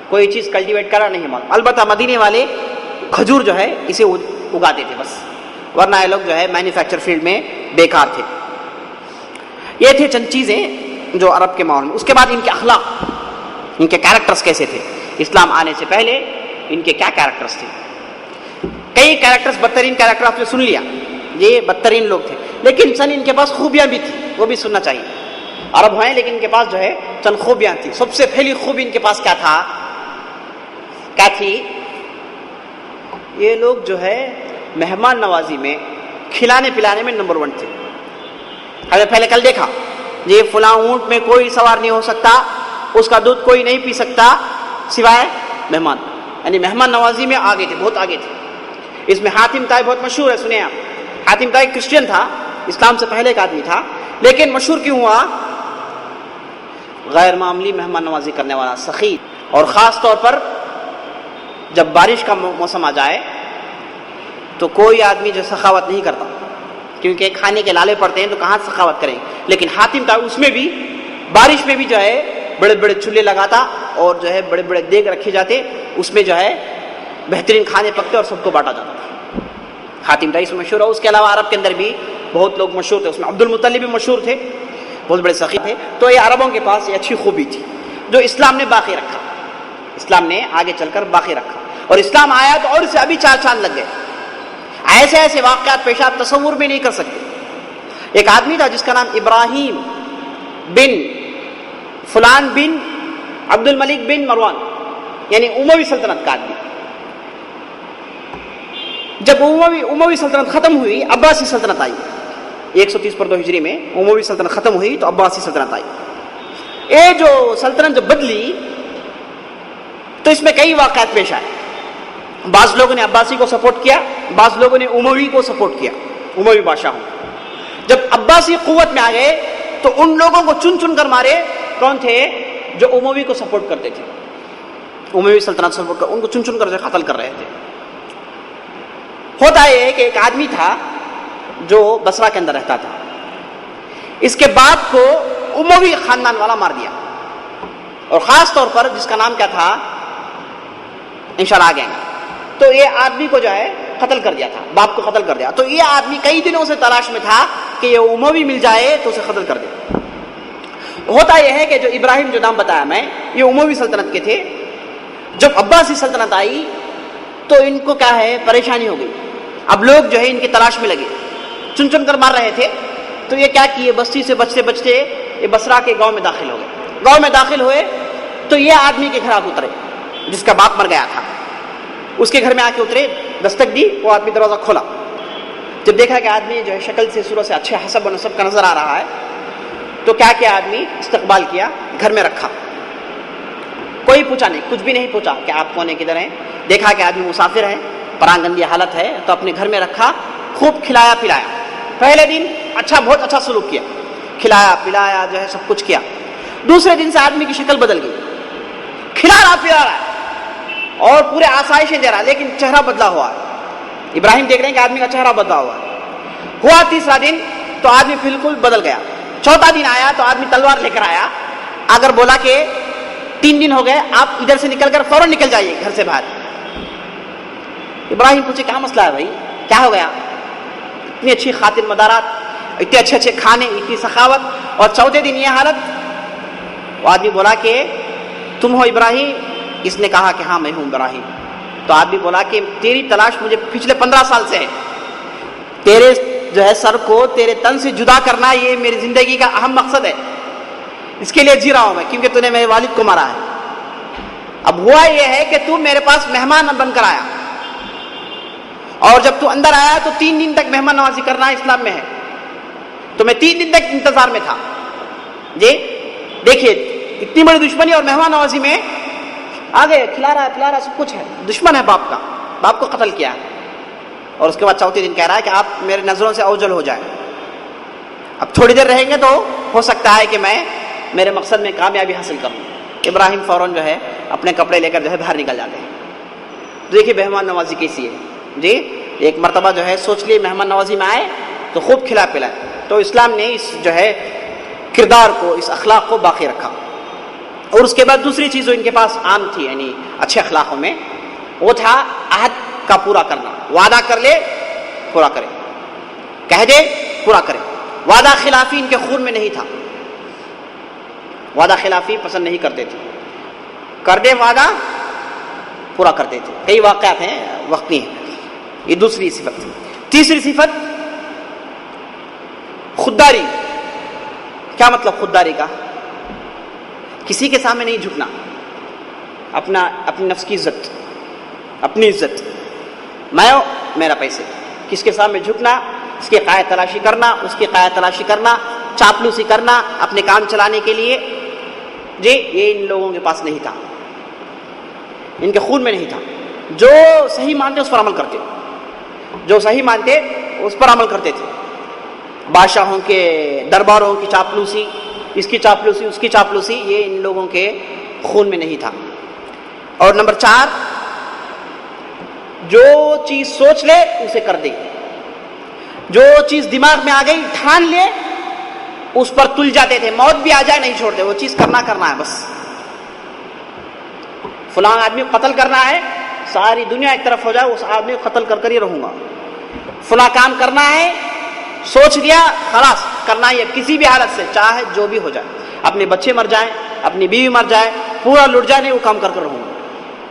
Speaker 1: کوئی چیز کلٹیویٹ کرا نہیں معلوم. البتہ مدینے والے کھجور جو ہے اسے اگاتے تھے بس، ورنہ یہ لوگ جو ہے مینوفیکچر فیلڈ میں بیکار تھے. یہ تھے چند چیزیں جو عرب کے ماحول میں. اس کے بعد ان کے اخلاق، ان کے کیریکٹرز کیسے تھے. اسلام آنے سے پہلے ان کے کیا کیریکٹرز تھے؟ کئی کیریکٹرز، بدترین کیریکٹر آپ نے سن لیا، یہ بدترین لوگ تھے، لیکن چند ان کے پاس خوبیاں بھی تھیں، وہ بھی سننا چاہیے. عرب ہیں لیکن ان کے پاس جو ہے چند خوبیاں تھیں. سب سے پہلی خوبی ان کے پاس کیا تھا؟ کیا تھی؟ یہ لوگ جو ہے مہمان نوازی میں، کھلانے پلانے میں نمبر 1 تھے. ہمیں پہلے کل دیکھا، یہ فلاں اونٹ میں کوئی سوار نہیں ہو سکتا، اس کا دودھ کوئی نہیں پی سکتا سوائے مہمان، یعنی مہمان نوازی میں آگے تھے، بہت آگے تھے. اس میں حاتم طائی بہت مشہور ہے، سنیں آپ. حاتم طائی کرسچین تھا، اسلام سے پہلے کا آدمی تھا، لیکن مشہور کیوں ہوا؟ غیر معمولی مہمان نوازی کرنے والا، سخی. اور خاص طور پر جب بارش کا موسم آ جائے تو کوئی آدمی جو سخاوت نہیں کرتا، کیونکہ کھانے کے لالے پڑتے ہیں تو کہاں سخاوت کریں. لیکن حاتم تھا، اس میں بھی بارش میں بھی جو ہے بڑے بڑے چولہے لگاتا اور جو ہے بڑے بڑے دیگ رکھے جاتے، اس میں جو ہے بہترین کھانے پکتے اور سب کو بانٹا جاتا تھا. حاتم تھا اس میں مشہور ہے. اس کے علاوہ عرب کے اندر بھی بہت لوگ مشہور تھے، اس میں عبد المطلب بھی مشہور تھے، بہت بڑے سخی تھے. تو یہ عربوں کے پاس یہ اچھی خوبی تھی جو اسلام نے باقی رکھا، اسلام نے آگے چل کر باقی رکھا. اور اسلام آیا تو اور اسے ابھی 4 چاند لگ گئے. ایسے ایسے واقعات پیش آپ تصور بھی نہیں کر سکتے. ایک آدمی تھا جس کا نام ابراہیم بن فلان بن عبد الملک بن مروان، یعنی اموی سلطنت کا آدمی. جب اموی سلطنت ختم ہوئی، عباسی سلطنت آئی. 130 پر 2 ہجری میں اموی سلطنت ختم ہوئی تو عباسی سلطنت آئی. یہ جو سلطنت جو بدلی تو اس میں کئی واقعات پیش آئے. بعض لوگوں نے عباسی کو سپورٹ کیا، بعض لوگوں نے اموی کو سپورٹ کیا، اموی بادشاہوں. جب عباسی قوت میں آ گئے تو ان لوگوں کو چن چن کر مارے. کون تھے؟ جو اموی کو سپورٹ کرتے تھے، اموی سلطنت سپورٹ کر ان کو چن چن کر قتل کر رہے تھے. ہوتا ہے کہ ایک آدمی تھا جو بصرہ کے اندر رہتا تھا، اس کے باپ کو اموی خاندان والا مار دیا. اور خاص طور پر جس کا نام کیا تھا، انشاءاللہ آگے. تو یہ آدمی کو جو ہے قتل کر دیا تھا، باپ کو قتل کر دیا. تو یہ آدمی کئی دنوں سے تلاش میں تھا کہ یہ اموی مل جائے تو اسے قتل کر دے. ہوتا یہ ہے کہ جو ابراہیم جو نام بتایا میں، یہ اموی سلطنت کے تھے. جب عباسی سلطنت آئی تو ان کو کیا ہے پریشانی ہو گئی. اب لوگ جو ہے ان کی تلاش میں لگے، چن چن کر مار رہے تھے. تو یہ کیا کیے، بستی سے بچتے بچتے یہ بصرہ کے گاؤں میں داخل ہو گئے. گاؤں میں داخل ہوئے تو یہ آدمی کے گھر آ کے اترے جس کا باپ مر گیا تھا. اس کے گھر میں آ کے اترے، دستک دی، وہ آدمی دروازہ کھولا. جب دیکھا کہ آدمی جو ہے شکل سے صورت سے اچھے حسب و نسب کا نظر آ رہا ہے تو کیا آدمی استقبال کیا، گھر میں رکھا. کوئی پوچھا نہیں، کچھ بھی نہیں پوچھا کہ آپ کون ہیں، کدھر ہیں. دیکھا کہ آدمی مسافر ہے، پراگندی حالت ہے، تو اپنے گھر میں رکھا، خوب کھلایا پلایا. پہلے دن بہت اچھا سلوک کیا، کھلایا پلایا جو ہے سب کچھ کیا. دوسرے دن سے آدمی کی شکل بدل گئی، کھلا رہا پلا رہا اور پورے آسائشیں دے رہا، لیکن چہرہ بدلا ہوا ہے. ابراہیم دیکھ رہے ہیں کہ آدمی کا چہرہ بدلا ہوا ہوا. تیسرا دن تو آدمی بالکل بدل گیا. چوتھا دن آیا تو آدمی تلوار لے کر آیا. اگر بولا کہ 3 دن ہو گئے، آپ ادھر سے نکل کر فوراً نکل جائیے گھر سے باہر. ابراہیم پوچھے کیا مسئلہ ہے بھائی، کیا ہو گیا؟ اتنی اچھی خاطر مدارات، اتنے اچھے اچھے کھانے، اتنی سخاوت، اور چوتھے دن یہ حالت. وہ آدمی بولا کہ تم ہو ابراہیم؟ اس نے کہا کہ ہاں میں ہوں ابراہیم. تو آدمی بولا کہ تیری تلاش مجھے پچھلے 15 سال سے ہے. تیرے جو ہے سر کو تیرے تن سے جدا کرنا یہ میری زندگی کا اہم مقصد ہے. اس کے لیے جی رہا ہوں میں، کیونکہ تو نے میرے والد کو مارا ہے. اب ہوا یہ ہے کہ تو میرے پاس مہمان بن کر آیا، اور جب تو اندر آیا تو 3 دن تک مہمان نوازی کرنا اسلام میں ہے. تو میں 3 دن تک انتظار میں تھا. جی دیکھیے اتنی بڑی دشمنی اور مہمان نوازی میں آگے کھلا رہا ہے پلا رہا، سب کچھ ہے. دشمن ہے باپ کا، باپ کو قتل کیا ہے. اور اس کے بعد چوتھے دن کہہ رہا ہے کہ آپ میرے نظروں سے اوجل ہو جائیں. اب تھوڑی دیر رہیں گے تو ہو سکتا ہے کہ میں میرے مقصد میں کامیابی حاصل کروں. ابراہیم فوراً جو ہے اپنے کپڑے لے کر جو ہے باہر نکل جاتے ہیں. دیکھیے مہمان نوازی کیسی ہے. جی ایک مرتبہ جو ہے سوچ لیے مہمان نوازی میں آئے تو خوب کھلا پلائے. تو اسلام نے اس جو ہے کردار کو، اس اخلاق کو باقی رکھا. اور اس کے بعد دوسری چیز جو ان کے پاس عام تھی، یعنی اچھے اخلاقوں میں، وہ تھا عہد کا پورا کرنا. وعدہ کر لے پورا کرے، کہہ دے پورا کرے. وعدہ خلافی ان کے خون میں نہیں تھا. وعدہ خلافی پسند نہیں کرتے تھے. کر دے وعدہ پورا کرتے تھے. کئی واقعات ہیں، وقت نہیں ہے. یہ دوسری صفت تھی. تیسری صفت خودداری. کیا مطلب خودداری کا؟ کسی کے سامنے نہیں جھکنا. اپنی نفس کی عزت، اپنی عزت، میں میرا پیسے. کس کے سامنے جھکنا، اس کی قایت تلاشی کرنا، اس کی قایت تلاشی کرنا، چاپلوسی کرنا اپنے کام چلانے کے لیے، جی یہ ان لوگوں کے پاس نہیں تھا، ان کے خون میں نہیں تھا. جو صحیح مانتے اس پر عمل کرتے، جو صحیح مانتے اس پر عمل کرتے تھے. بادشاہوں کے درباروں کی چاپلوسی، اس کی چاپلوسی، اس کی چاپلوسی، یہ ان لوگوں کے خون میں نہیں تھا. اور نمبر 4، جو چیز سوچ لے اسے کر دے، جو چیز دماغ میں آ گئی ٹھان لے اس پر تل جاتے تھے، موت بھی آ جائے نہیں چھوڑتے، وہ چیز کرنا ہے بس. فلاں آدمی کو قتل کرنا ہے، ساری دنیا ایک طرف ہو جائے اس آدمی کو قتل کر ہی رہوں گا. فلاں کام کرنا ہے، سوچ لیا خلاص کرنا ہی ہے کسی بھی حالت سے، چاہے جو بھی ہو جائے، اپنے بچے مر جائیں، اپنی بیوی مر جائے، پورا لٹ جائے، نہیں وہ کام کر رہوں گا.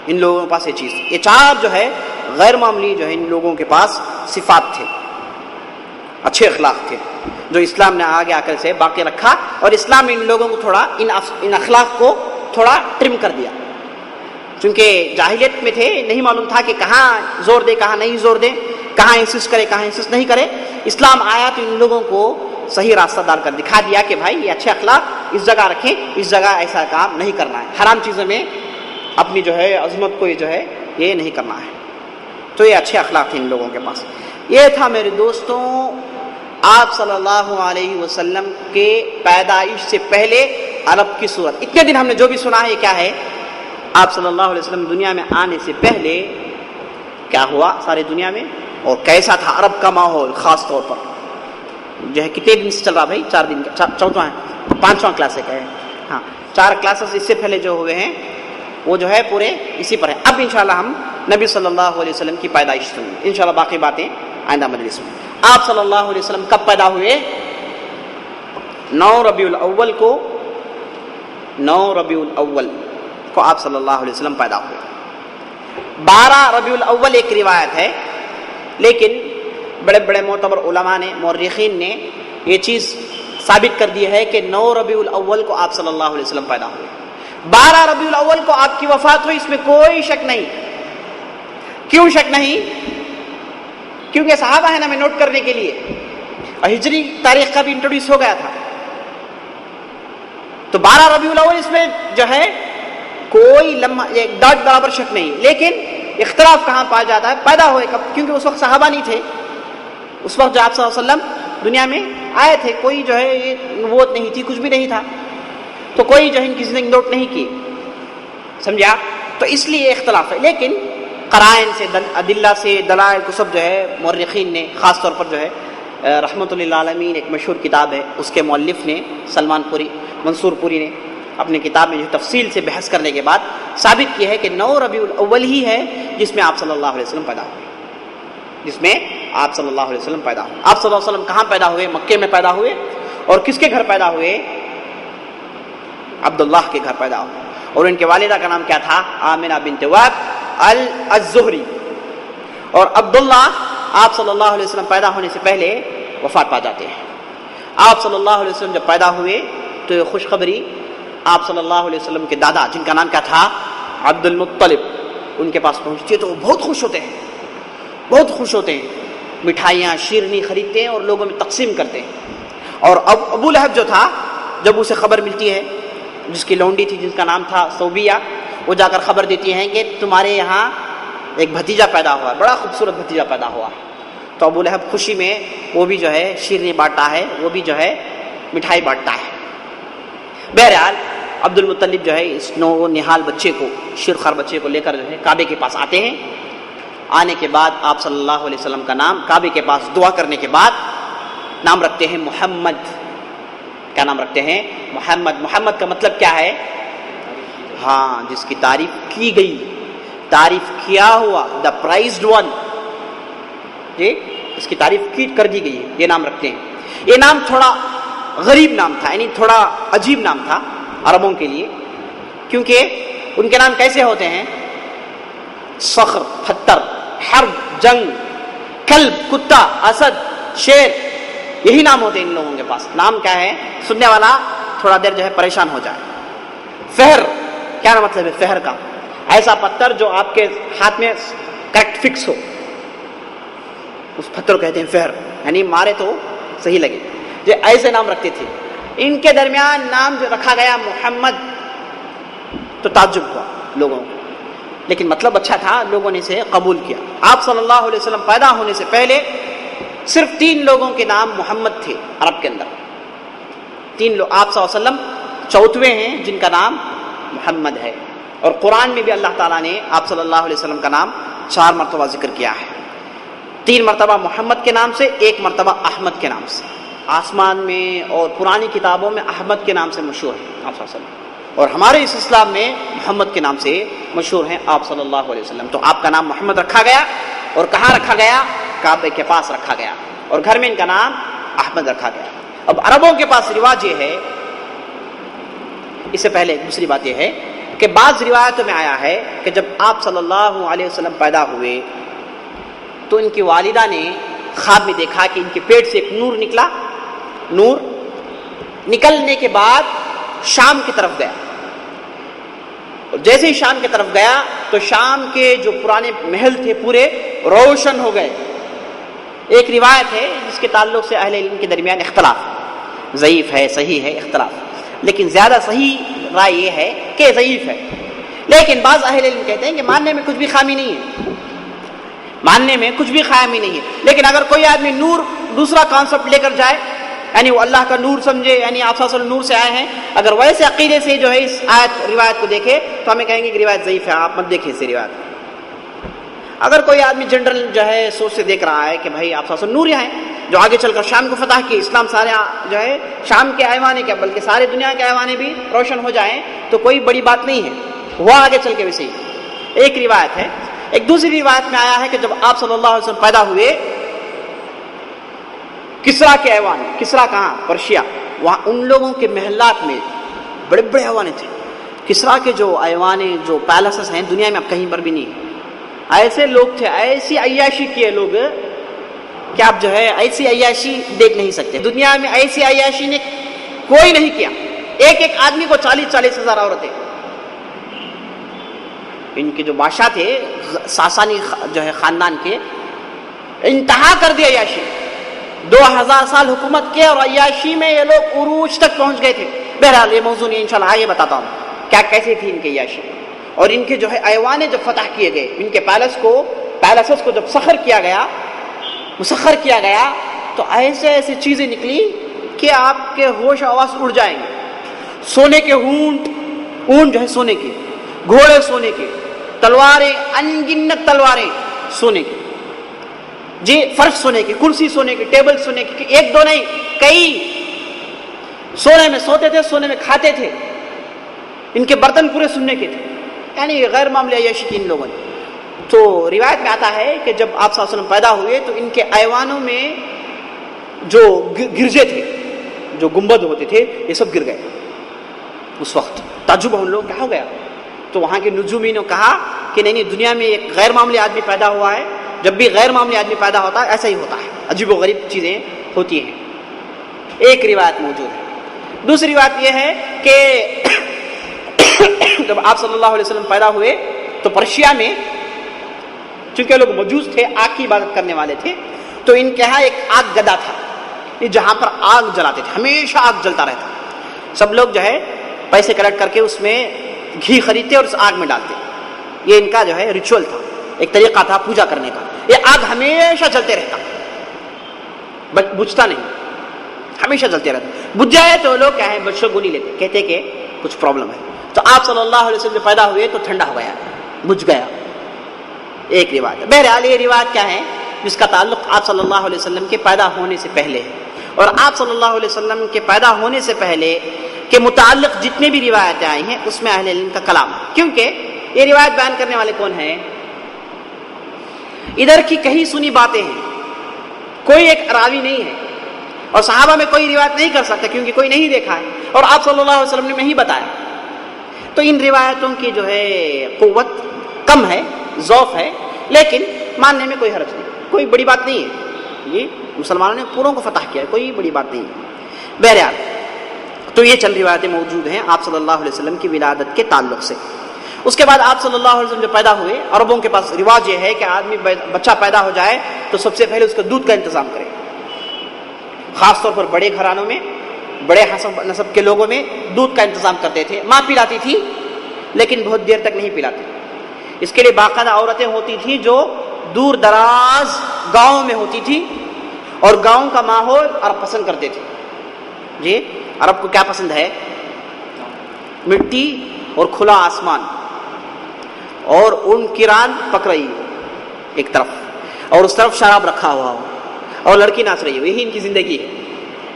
Speaker 1: ان لوگوں کے پاس یہ چیز، یہ چار جو ہے غیر معمولی جو ہے ان لوگوں کے پاس صفات تھے، اچھے اخلاق تھے جو اسلام نے آگے آ کر سے باقی رکھا، اور اسلام نے ان لوگوں کو تھوڑا ان اخلاق کو تھوڑا ٹرم کر دیا. چونکہ جاہلیت میں تھے، نہیں معلوم تھا کہ کہاں زور دے کہاں نہیں زور دے، کہاں انسسٹ کرے کہاں انسسٹ نہیں کرے. اسلام آیا تو ان لوگوں کو صحیح راستہ ڈال کر دکھا دیا کہ بھائی یہ اچھے اخلاق اس جگہ رکھیں، اس جگہ ایسا کام نہیں کرنا ہے، حرام چیزوں میں اپنی جو ہے عظمت کو جو ہے یہ نہیں کرنا ہے. تو یہ اچھے اخلاق تھے ان لوگوں کے پاس. یہ تھا میرے دوستوں آپ صلی اللہ علیہ وسلم کے پیدائش سے پہلے عرب کی صورت. اتنے دن ہم نے جو بھی سنا ہے یہ کیا ہے؟ آپ صلی اللہ علیہ وسلم دنیا میں آنے سے پہلے کیا ہوا ساری دنیا میں، اور کیسا تھا عرب کا ماحول. خاص طور پر جو ہے کتنے دن سے چل رہا بھائی؟ 4 دن کا، چوتھا ہے 5واں کلاس ہے. ہاں 4 کلاسز اس سے پہلے جو ہوئے ہیں وہ جو ہے پورے اسی پر ہے. اب انشاءاللہ ہم نبی صلی اللہ علیہ وسلم کی پیدائش سنیں گے انشاءاللہ، باقی باتیں آئندہ مجلس میں. آپ صلی اللہ علیہ وسلم کب پیدا ہوئے؟ 9 ربیع الاول کو، 9 ربیع الاول کو آپ صلی اللہ علیہ وسلم پیدا ہوئے. 12 ربیع الاول ایک روایت ہے، لیکن بڑے بڑے معتبر علماء نے، مورخین نے یہ چیز ثابت کر دی ہے کہ 9 ربیع الاول کو آپ صلی اللہ علیہ وسلم پیدا ہوئے. 12 ربیع الاول کو آپ کی وفات ہوئی، اس میں کوئی شک نہیں. کیوں شک نہیں؟ کیونکہ صحابہ ہے نا میں نوٹ کرنے کے لیے، ہجری تاریخ کا بھی انٹروڈیوس ہو گیا تھا. تو 12 ربیع الاول اس میں جو ہے کوئی لمحہ ایک ڈاٹ برابر شک نہیں. لیکن اختلاف کہاں پایا جاتا ہے؟ پیدا ہوئے کب؟ کیونکہ اس وقت صحابہ نہیں تھے. اس وقت جو آپ صلی اللہ علیہ وسلم دنیا میں آئے تھے، کوئی جو ہے یہ نبوت نہیں تھی، کچھ بھی نہیں تھا، تو کوئی جو ہے کسی نے نوٹ نہیں کی. سمجھا؟ تو اس لیے اختلاف ہے. لیکن قرائن سے، ادلہ سے، دلائل کو سب جو ہے مورخین نے، خاص طور پر جو ہے رحمۃ اللہ عالمین ایک مشہور کتاب ہے، اس کے مؤلف نے سلمان پوری، منصور پوری نے اپنی کتاب میں جو تفصیل سے بحث کرنے کے بعد ثابت کیا ہے کہ 9 ربیع الاول ہی ہے جس میں آپ صلی اللہ علیہ وسلم پیدا ہوئے، جس میں آپ صلی اللہ علیہ وسلم پیدا ہوئے. آپ صلی اللہ علیہ وسلم کہاں پیدا ہوئے؟ مکے میں پیدا ہوئے. اور کس کے گھر پیدا ہوئے؟ عبداللہ کے گھر پیدا ہوئے. اور ان کے والدہ کا نام کیا تھا؟ آمنہ بنت وہب الزہری. اور عبداللہ آپ صلی اللہ علیہ وسلم پیدا ہونے سے پہلے وفات پا جاتے ہیں. آپ صلی اللہ علیہ وسلم جب پیدا ہوئے تو یہ خوشخبری آپ صلی اللہ علیہ وسلم کے دادا، جن کا نام کیا تھا؟ عبد المطلب، ان کے پاس پہنچتی ہے تو وہ بہت خوش ہوتے ہیں، بہت خوش ہوتے ہیں. مٹھائیاں، شیرنی خریدتے ہیں اور لوگوں میں تقسیم کرتے ہیں. اور اب ابو لہب جو تھا، جب اسے خبر ملتی ہے، جس کی لونڈی تھی جس کا نام تھا صوبیہ، وہ جا کر خبر دیتی ہیں کہ تمہارے یہاں ایک بھتیجا پیدا ہوا ہے، بڑا خوبصورت بھتیجا پیدا ہوا. تو ابو لہب خوشی میں وہ بھی جو ہے شیرنی بانٹتا ہے، وہ بھی جو ہے مٹھائی بانٹتا ہے. بہرحال عبد المطلب جو ہے اس نحال بچے کو، شیرخوار بچے کو لے کر جو ہے کعبے کے پاس آتے ہیں. آنے کے بعد آپ صلی اللہ علیہ وسلم کا نام، کعبے کے پاس دعا کرنے کے بعد نام رکھتے ہیں محمد. کیا نام رکھتے ہیں؟ محمد. محمد کا مطلب کیا ہے؟ ہاں، جس کی تعریف کی گئی، تعریف کیا ہوا، دا پرائزڈ ون. جی، اس کی تعریف کر دی گئی ہے، یہ نام رکھتے ہیں. یہ نام تھوڑا غریب نام تھا، یعنی تھوڑا عجیب نام تھا عربوں کے لیے، کیونکہ ان کے نام کیسے ہوتے ہیں؟ صخر، پتھر، حرب، جنگ، کلب، کتا، اسد، شیر، یہی نام ہوتے ہیں ان لوگوں کے پاس. نام کیا ہے؟ سننے والا تھوڑا دیر جو ہے پریشان ہو جائے. فہر، کیا مطلب ہے فہر کا؟ ایسا پتھر جو آپ کے ہاتھ میں کریکٹ فکس ہو، اس پتھر کو کہتے ہیں فہر، یعنی مارے تو صحیح لگے. یہ ایسے نام رکھتے تھے. ان کے درمیان نام جو رکھا گیا محمد تو تعجب ہوا لوگوں کو، لیکن مطلب اچھا تھا، لوگوں نے اسے قبول کیا. آپ صلی اللہ علیہ وسلم پیدا ہونے سے پہلے صرف 3 لوگوں کے نام محمد تھے عرب کے اندر. 3 لوگ، آپ صلی اللہ علیہ وسلم 4ویں ہیں جن کا نام محمد ہے. اور قرآن میں بھی اللہ تعالیٰ نے آپ صلی اللہ علیہ وسلم کا نام 4 مرتبہ ذکر کیا ہے، 3 مرتبہ محمد کے نام سے، 1 مرتبہ احمد کے نام سے۔ آسمان میں اور پرانی کتابوں میں احمد کے نام سے مشہور ہے آپ صلی اللہ علیہ وسلم، اور ہمارے اس اسلام میں محمد کے نام سے مشہور ہیں آپ صلی اللہ علیہ وسلم۔ تو آپ کا نام محمد رکھا گیا، اور کہاں رکھا گیا؟ کعبے کے پاس رکھا گیا، اور گھر میں ان کا نام احمد رکھا گیا۔ اب عربوں کے پاس رواج یہ ہے، اس سے پہلے دوسری بات یہ ہے کہ بعض روایتوں میں آیا ہے کہ جب آپ صلی اللہ علیہ وسلم پیدا ہوئے تو ان کی والدہ نے خواب میں دیکھا کہ ان کے پیٹ سے ایک نور نکلا، نور نکلنے کے بعد شام کی طرف گیا، اور جیسے ہی شام کی طرف گیا تو شام کے جو پرانے محل تھے پورے روشن ہو گئے۔ ایک روایت ہے جس کے تعلق سے اہل علم کے درمیان اختلاف، ضعیف ہے صحیح ہے اختلاف، لیکن زیادہ صحیح رائے یہ ہے کہ ضعیف ہے، لیکن بعض اہل علم کہتے ہیں کہ ماننے میں کچھ بھی خامی نہیں ہے، ماننے میں کچھ بھی خامی نہیں ہے، لیکن اگر کوئی آدمی نور دوسرا کانسیپٹ لے کر جائے، یعنی وہ اللہ کا نور سمجھے، یعنی آپ صلی اللہ علیہ وسلم نور سے آئے ہیں، اگر ویسے عقیدے سے جو ہے اس آیت روایت کو دیکھے تو ہمیں کہیں گے کہ روایت ضعیف ہے، آپ مت دیکھیں اس روایت۔ اگر کوئی آدمی جنرل جو ہے سوچ سے دیکھ رہا ہے کہ بھائی آپ صلی اللہ علیہ وسلم نور ہیں جو آگے چل کر شام کو فتح کی، اسلام سارے جو ہے شام کے ایوانے کے بلکہ سارے دنیا کے ایوانے بھی روشن ہو جائیں تو کوئی بڑی بات نہیں ہے، ہوا آگے چل کے ویسے ہی۔ ایک روایت ہے۔ ایک دوسری روایت میں آیا ہے کہ جب آپ صلی اللہ علیہ وسلم پیدا ہوئے، کسرا کے ایوان، کسرا کہاں؟ پرشیا، وہاں ان لوگوں کے محلات میں بڑے بڑے ایوانے تھے۔ کسرا کے جو ایوانے جو پیلسز ہیں دنیا میں اب کہیں پر بھی نہیں ہیں۔ ایسے لوگ تھے، ایسی عیاشی کیے لوگ کہ آپ جو ہے ایسی عیاشی دیکھ نہیں سکتے، دنیا میں ایسی عیاشی نے کوئی نہیں کیا۔ ایک ایک آدمی کو 40-40 ہزار عورتیں۔ ان کے جو بادشاہ تھے ساسانی جو ہے خاندان کے، انتہا کر دی عیاشی، 2000 سال حکومت کیے اور عیاشی میں یہ لوگ عروج تک پہنچ گئے تھے۔ بہرحال یہ موضوع نہیں، انشاءاللہ آگے بتاتا ہوں کیا کیسے تھی ان کی عیاشی، اور ان کے جو ہے ایوانے جب فتح کیے گئے، ان کے پیلسز کو جب مسخر کیا گیا تو ایسے ایسے چیزیں نکلی کہ آپ کے ہوش آواز اڑ جائیں گے۔ سونے کے اونٹ جو ہے سونے کے، گھوڑے سونے کے، تلواریں انگنت تلواریں سونے کی، جی فرش سونے کی، کرسی سونے کی، ٹیبل سونے کی، ایک دو نہیں کئی۔ سونے میں سوتے تھے، سونے میں کھاتے تھے، ان کے برتن پورے سننے کے تھے، یعنی غیر معمولی عیاشی کی ان لوگوں نے۔ تو روایت میں آتا ہے کہ جب آپ صلی اللہ علیہ وسلم پیدا ہوئے تو ان کے ایوانوں میں جو گرجے تھے، جو گنبد ہوتے تھے، یہ سب گر گئے۔ اس وقت تعجب ان لوگوں کیا ہو گیا؟ تو وہاں کے نجومی نے کہا کہ نہیں دنیا میں ایک غیر معمولی آدمی پیدا ہوا ہے، جب بھی غیر معمولی آدمی پیدا ہوتا ہے ایسا ہی ہوتا ہے، عجیب و غریب چیزیں ہوتی ہیں۔ ایک روایت موجود ہے۔ دوسری بات یہ ہے کہ جب آپ صلی اللہ علیہ وسلم پیدا ہوئے تو پرشیا میں چونکہ لوگ مجوس تھے، آگ کی عبادت کرنے والے تھے، تو ان کے ہاں ایک آگ گدا تھا جہاں پر آگ جلاتے تھے، ہمیشہ آگ جلتا رہتا۔ سب لوگ جو ہے پیسے کلیکٹ کر کے اس میں گھی خریدتے اور اس آگ میں ڈالتے۔ یہ ان کا جو ہے ریچول تھا، ایک طریقہ تھا پوجا کرنے کا۔ یہ آگ ہمیشہ جلتے رہتا، بجھتا نہیں، ہمیشہ جلتے رہتا۔ بجھ جائے تو لوگ کیا ہے بدشگونی لیتے، کہتے کہ کچھ پرابلم ہے۔ تو آپ صلی اللہ علیہ وسلم پیدا ہوئے تو ٹھنڈا ہو گیا، بجھ گیا۔ ایک روایت ہے۔ بہرحال یہ روایت کیا ہے؟ جس کا تعلق آپ صلی اللہ علیہ وسلم کے پیدا ہونے سے پہلے ہے، اور آپ صلی اللہ علیہ وسلم کے پیدا ہونے سے پہلے کے متعلق جتنے بھی روایتیں آئی ہیں اس میں اہل علم کا کلام ہے، کیونکہ یہ روایت بیان کرنے والے کون ہیں؟ ادھر کی کہیں سنی باتیں ہیں، کوئی ایک راوی نہیں ہے، اور صحابہ میں کوئی روایت نہیں کر سکتا کیونکہ کوئی نہیں دیکھا ہے، اور آپ صلی اللہ علیہ وسلم نے نہیں بتایا۔ تو ان روایتوں کی جو ہے قوت کم ہے، ضعف ہے، لیکن ماننے میں کوئی حرج نہیں، کوئی بڑی بات نہیں ہے۔ یہ مسلمانوں نے پوروں کو فتح کیا ہے، کوئی بڑی بات نہیں ہے۔ بہرحال تو یہ چند روایتیں موجود ہیں آپ صلی اللہ علیہ وسلم کی ولادت کے تعلق سے۔ اس کے بعد آپ صلی اللہ علیہ وسلم جو پیدا ہوئے، عربوں کے پاس رواج یہ ہے کہ آدمی بچہ پیدا ہو جائے تو سب سے پہلے اس کا دودھ کا انتظام کرے، خاص طور پر بڑے گھرانوں میں، بڑے حسب نسب کے لوگوں میں دودھ کا انتظام کرتے تھے۔ ماں پلاتی تھی لیکن بہت دیر تک نہیں پلاتی، اس کے لیے باقاعدہ عورتیں ہوتی تھیں جو دور دراز گاؤں میں ہوتی تھی، اور گاؤں کا ماحول عرب پسند کرتے تھے۔ جی عرب کو کیا پسند ہے؟ مٹی اور کھلا آسمان اور ان کی ران پک رہی، ایک طرف اور اس طرف شراب رکھا ہوا ہو اور لڑکی ناچ رہی ہو. یہی ان کی زندگی ہے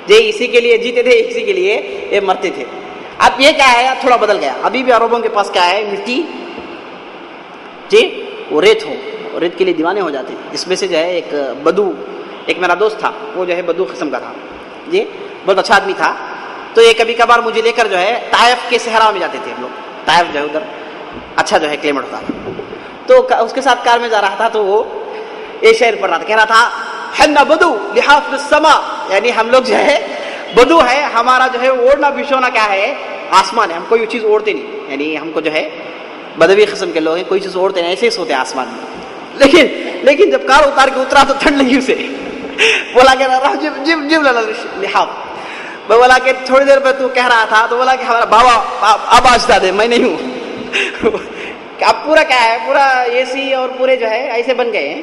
Speaker 1: جی. اسی کے لیے جیتے تھے, اسی کے لیے یہ مرتے تھے. اب یہ کیا ہے, اب تھوڑا بدل گیا. ابھی بھی عربوں کے پاس کیا ہے, مٹی جی, وہ ریت ہو, ریت کے لیے دیوانے ہو جاتے ہیں. اس میں سے جو ہے ایک بدو, ایک میرا دوست تھا, وہ جو ہے بدو قسم کا تھا جی, بہت اچھا آدمی تھا. تو یہ کبھی کبھار مجھے لے کر جو ہے طائف کے صحرا میں جاتے تھے ہم لوگ. طائف جو ہے ادھر اچھا جو ہے کلیمٹ ہوتا تھا. تو اس کے ساتھ کار میں جا رہا تھا, تو وہ ایک شعر پڑھ رہا تھا, کہہ رہا تھا حنا بدو لحافظ السما, یعنی ہم لوگ جو ہے بدو ہے, ہمارا جو ہے اوڑھنا بچھونا کیا ہے, آسمان ہے. ہم کوئی چیز اوڑھتے نہیں, یعنی ہم کو جو ہے بدوی قسم کے لوگ ہیں, کوئی چیز اوڑھتے نہیں, ایسے ہی سوتے ہیں آسمان میں. لیکن جب کار اتار کے اترا تو ٹھنڈ لگی اسے. بولا کہ جب لحاف, بولا کہ تھوڑی دیر پہ تو کہہ رہا تھا, تو بولا کہ ہمارا بابا اب اجداد ہے, میں نہیں ہوں. اب پورا کیا ہے, پورا اے سی اور پورے جو ہے ایسے بن گئے ہیں.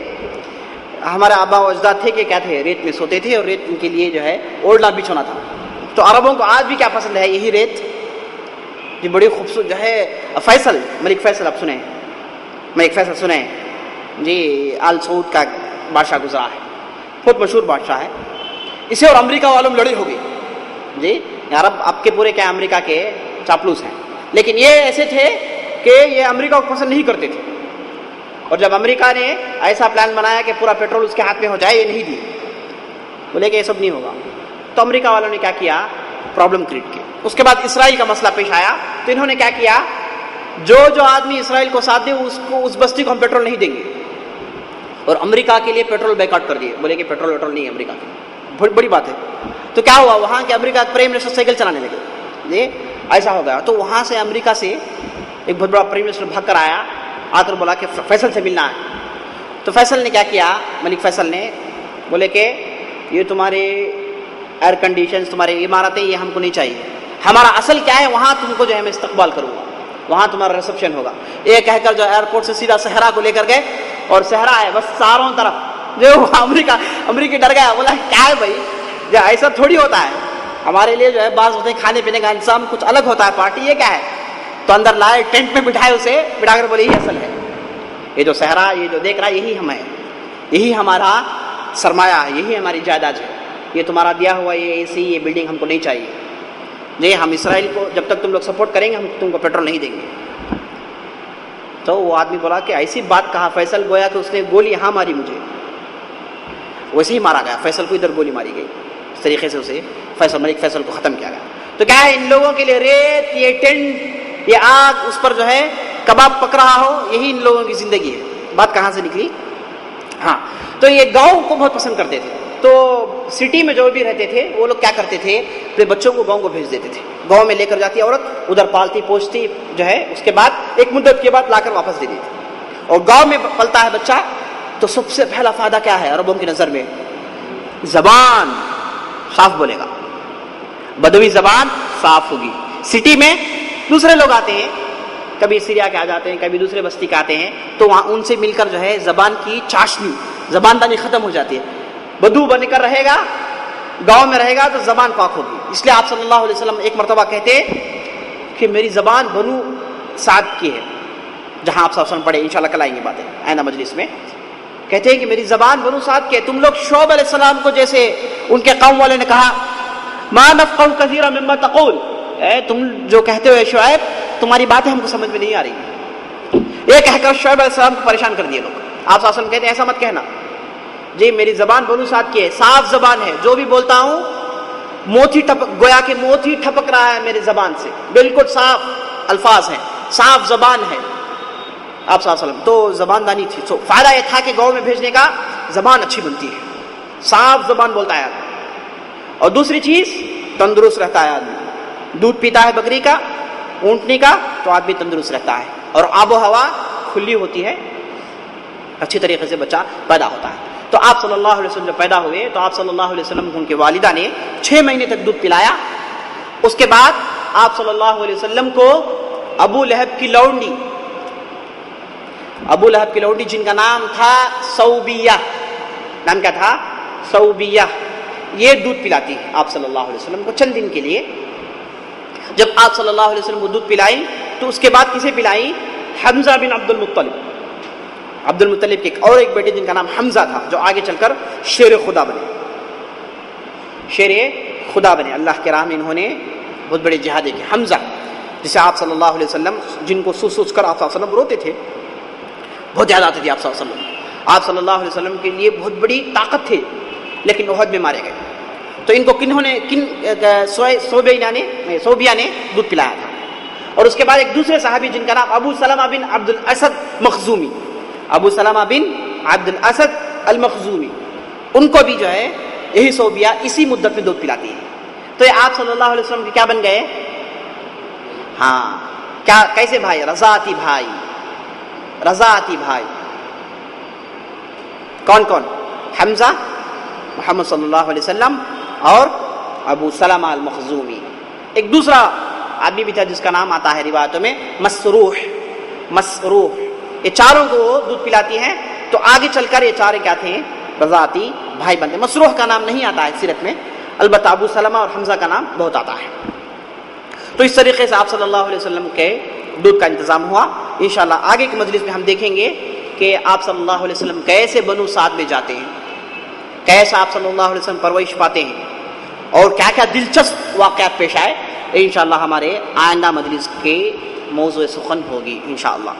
Speaker 1: ہمارے آبا و اجداد تھے کہ کیا تھے, ریت میں سوتے تھے, اور ریت ان کے لیے جو ہے اوڑھنا بچھونا تھا. تو عربوں کو آج بھی کیا پسند ہے, یہی ریت. یہ بڑی خوبصورت جو ہے فیصل, ملک فیصل, آپ سنیں ملک فیصل سنیں جی, آل سعود کا بادشاہ گزرا ہے, بہت مشہور بادشاہ ہے. اسے اور امریکہ والوں میں لڑائی ہو گئی جی. عرب آپ کے پورے کیا امریکہ کے چاپلوس ہیں, لیکن یہ ایسے تھے کہ یہ امریکہ کو پسند نہیں کرتے تھے. اور جب امریکہ نے ایسا پلان بنایا کہ پورا پیٹرول اس کے ہاتھ میں ہو جائے, یہ نہیں دی, بولے کہ یہ سب نہیں ہوگا. تو امریکہ والوں نے کیا کیا, پرابلم کریٹ کی. اس کے بعد اسرائیل کا مسئلہ پیش آیا, تو انہوں نے کیا کیا, جو آدمی اسرائیل کو ساتھ دے اس بستی کو ہم پیٹرول نہیں دیں گے. اور امریکہ کے لیے پیٹرول بیکاٹ کر دیے, بولے کہ پیٹرول نہیں ہے امریکہ کے, بڑی بات ہے. تو کیا ہوا, وہاں کے امریکہ کے پرائم منسٹر سائیکل چلانے لگے, یہ ایسا ہو گیا. تو وہاں سے امریکہ سے ایک بہت بڑا پرائم منسٹر بھاگ کر آیا, آ کر بولا کہ فیصل سے ملنا ہے. تو فیصل نے کیا کیا, ملک فیصل نے بولے کہ یہ تمہارے ایئر کنڈیشنز, تمہاری عمارتیں, یہ ہم کو نہیں چاہیے. ہمارا اصل کیا ہے, وہاں تم کو جو ہے میں استقبال کروں گا, وہاں تمہارا ریسپشن ہوگا. یہ کہہ کر جو ایئرپورٹ سے سیدھا صحرا کو لے کر گئے, اور صحرا ہے بس چاروں طرف. جو امریکہ ڈر گیا, بولا کیا ہے بھائی, جو ایسا تھوڑی ہوتا ہے, ہمارے لیے جو ہے بعض ہوتے ہیں کھانے پینے کا انتظام کچھ الگ ہوتا ہے, پارٹی یہ کیا ہے. تو اندر لائے, ٹینٹ میں بٹھائے, اسے بٹھا کر بولے یہ اصل ہے, یہ جو صحرا, یہ جو دیکھ رہا ہے, یہی ہم ہے, یہی ہمارا سرمایہ ہے, یہی ہماری جائیداد ہے. یہ تمہارا دیا ہوا یہ اے سی, یہ بلڈنگ ہم کو نہیں چاہیے. نہیں, ہم اسرائیل کو جب تک تم لوگ سپورٹ کریں گے, ہم تم کو پیٹرول نہیں دیں گے. تو وہ آدمی بولا کہ ایسی بات کہا فیصل, گویا کہ اس نے گولی یہاں ماری مجھے, ویسے ہی مارا گیا. فیصل کو ادھر گولی ماری گئی. اس طریقے سے اسے ملک فیصل کو ختم کیا گیا. تو کیا ہے, ان لوگوں کے لیے ریت, یہ ٹینٹ, یہ آگ, اس پر جو ہے کباب پک رہا ہو, یہی ان لوگوں کی زندگی ہے. بات کہاں سے نکلی, ہاں. تو یہ گاؤں کو بہت پسند کرتے تھے. تو سٹی میں جو بھی رہتے تھے وہ لوگ کیا کرتے تھے, اپنے بچوں کو گاؤں کو بھیج دیتے تھے. گاؤں میں لے کر جاتی عورت, ادھر پالتی پوچھتی جو ہے, اس کے بعد ایک مدت کے بعد لا کر واپس دے دیتی. اور گاؤں میں پلتا ہے بچہ, تو سب سے پہلا فائدہ کیا ہے عربوں کی نظر میں, زبان صاف بولے گا, بدوی زبان صاف ہوگی. سٹی میں دوسرے لوگ آتے ہیں, کبھی سیریا کے آ جاتے ہیں, کبھی دوسرے بستی کے آتے ہیں, تو وہاں ان سے مل کر جو ہے زبان کی چاشنی, زباندانی ختم ہو جاتی ہے. بدو بن کر رہے گا, گاؤں میں رہے گا تو زبان پاک ہوگی. اس لیے آپ صلی اللہ علیہ وسلم ایک مرتبہ کہتے کہ میری زبان بنو سعد کی ہے, جہاں آپ صلی اللہ علیہ وسلم پڑھے, انشاءاللہ کل آئیں گے باتیں آئندہ مجلس میں. کہتے ہیں کہ میری زبان بنو سعد کی ہے. تم لوگ شعیب علیہ السلام کو جیسے ان کے قوم والے نے کہا, ما نفقه كثيرا مما تقول, تم جو کہتے ہو شعیب, تمہاری باتیں ہم کو سمجھ میں نہیں آ رہی. یہ کہہ کر شعیب علیہ السلام کو پریشان کر دیے لوگ. آپ صلی اللہ علیہ وسلم کہتے ہیں ایسا مت کہنا جی, میری زبان بنو سعد کی ہے, صاف زبان ہے, جو بھی بولتا ہوں موتی ٹپک, گویا کہ موتی ٹپک رہا ہے میری زبان سے, بالکل صاف الفاظ ہیں, صاف زبان ہے. آپ صلی اللہ علیہ وسلم تو زبان دانی تھی. تو فائدہ یہ تھا کہ گاؤں میں بھیجنے کا, زبان اچھی بنتی ہے, صاف زبان بولتا ہے آدمی. اور دوسری چیز, تندرست رہتا ہے آدمی. دودھ پیتا ہے بکری کا, اونٹنی کا, تو آدمی تندرست رہتا ہے. اور آب و ہوا کھلی ہوتی ہے, اچھی طریقے سے بچہ پیدا ہوتا ہے. تو آپ صلی اللہ علیہ وسلم جب پیدا ہوئے, تو آپ صلی اللہ علیہ وسلم کو ان کے والدہ نے 6 مہینے تک دودھ پلایا. اس کے بعد آپ صلی اللہ علیہ وسلم کو ابو لہب کی لونڈی, ابو لہب کی لونڈی جن کا نام تھا صوبیہ, نام کیا تھا, صوبیہ, یہ دودھ پلاتی ہے آپ صلی اللہ علیہ وسلم کو چند دن کے لیے. جب آپ صلی اللہ علیہ وسلم کو دودھ پلائی, تو اس کے بعد کسے پلائی, حمزہ بن عبد المطلب. عبد المطلب کے اور ایک بیٹے جن کا نام حمزہ تھا، جو آگے چل کر شیر خدا بنے، شیر خدا بنے، اللہ کے راہ میں انہوں نے بہت بڑے جہادیں کی۔ حمزہ جسے آپ صلی اللہ علیہ وسلم، جن کو سوچ سوچ کر آپ صلی اللہ علیہ وسلم روتے تھے، بہت یاد آتی تھی آپ صلی اللہ علیہ وسلم، آپ صلی اللہ علیہ وسلم کے لیے بہت بڑی طاقت تھے، لیکن احد میں مارے گئے۔ تو ان کو صوبیہ نے دودھ پلایا تھا۔ اور اس کے بعد ایک دوسرے صحابی جن کا نام ابو سلمہ بن عبد الاسد مخزومی، ابو سلمہ بن عبد الاسد المخزومی، ان کو بھی جو ہے یہی صوبیہ اسی مدت میں دودھ پلاتی ہے۔ تو یہ آپ صلی اللہ علیہ وسلم کے کیا بن گئے؟ ہاں، کیا کیسے بھائی؟ رضاعتی بھائی، رضاعتی بھائی۔ کون کون؟ حمزہ، محمد صلی اللہ علیہ وسلم، اور ابو سلمہ المخزومی۔ ایک دوسرا آدمی بھی تھا جس کا نام آتا ہے روایتوں میں مسروح، مسروح۔ یہ چاروں کو دودھ پلاتی ہیں، تو آگے چل کر یہ چارے کیا تھے؟ رضاعتی بھائی بنتے۔ مسروح کا نام نہیں آتا ہے سیرت میں، البتہ ابو سلمہ اور حمزہ کا نام بہت آتا ہے۔ تو اس طریقے سے آپ صلی اللہ علیہ وسلم کے دودھ کا انتظام ہوا۔ انشاءاللہ آگے کی مجلس میں ہم دیکھیں گے کہ آپ صلی اللہ علیہ وسلم کیسے بنو سعد میں جاتے ہیں، کیسے آپ صلی اللہ علیہ وسلم پرورش پاتے ہیں، اور کیا کیا دلچسپ واقعات پیش آئے۔ انشاءاللہ ہمارے آئندہ مجلس کے موضوع سخن ہوگی انشاءاللہ۔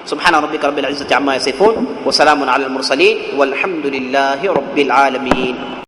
Speaker 1: سبحان ربک رب العزة عما یصفون وسلام علی المرسلین والحمد للہ رب العالمین۔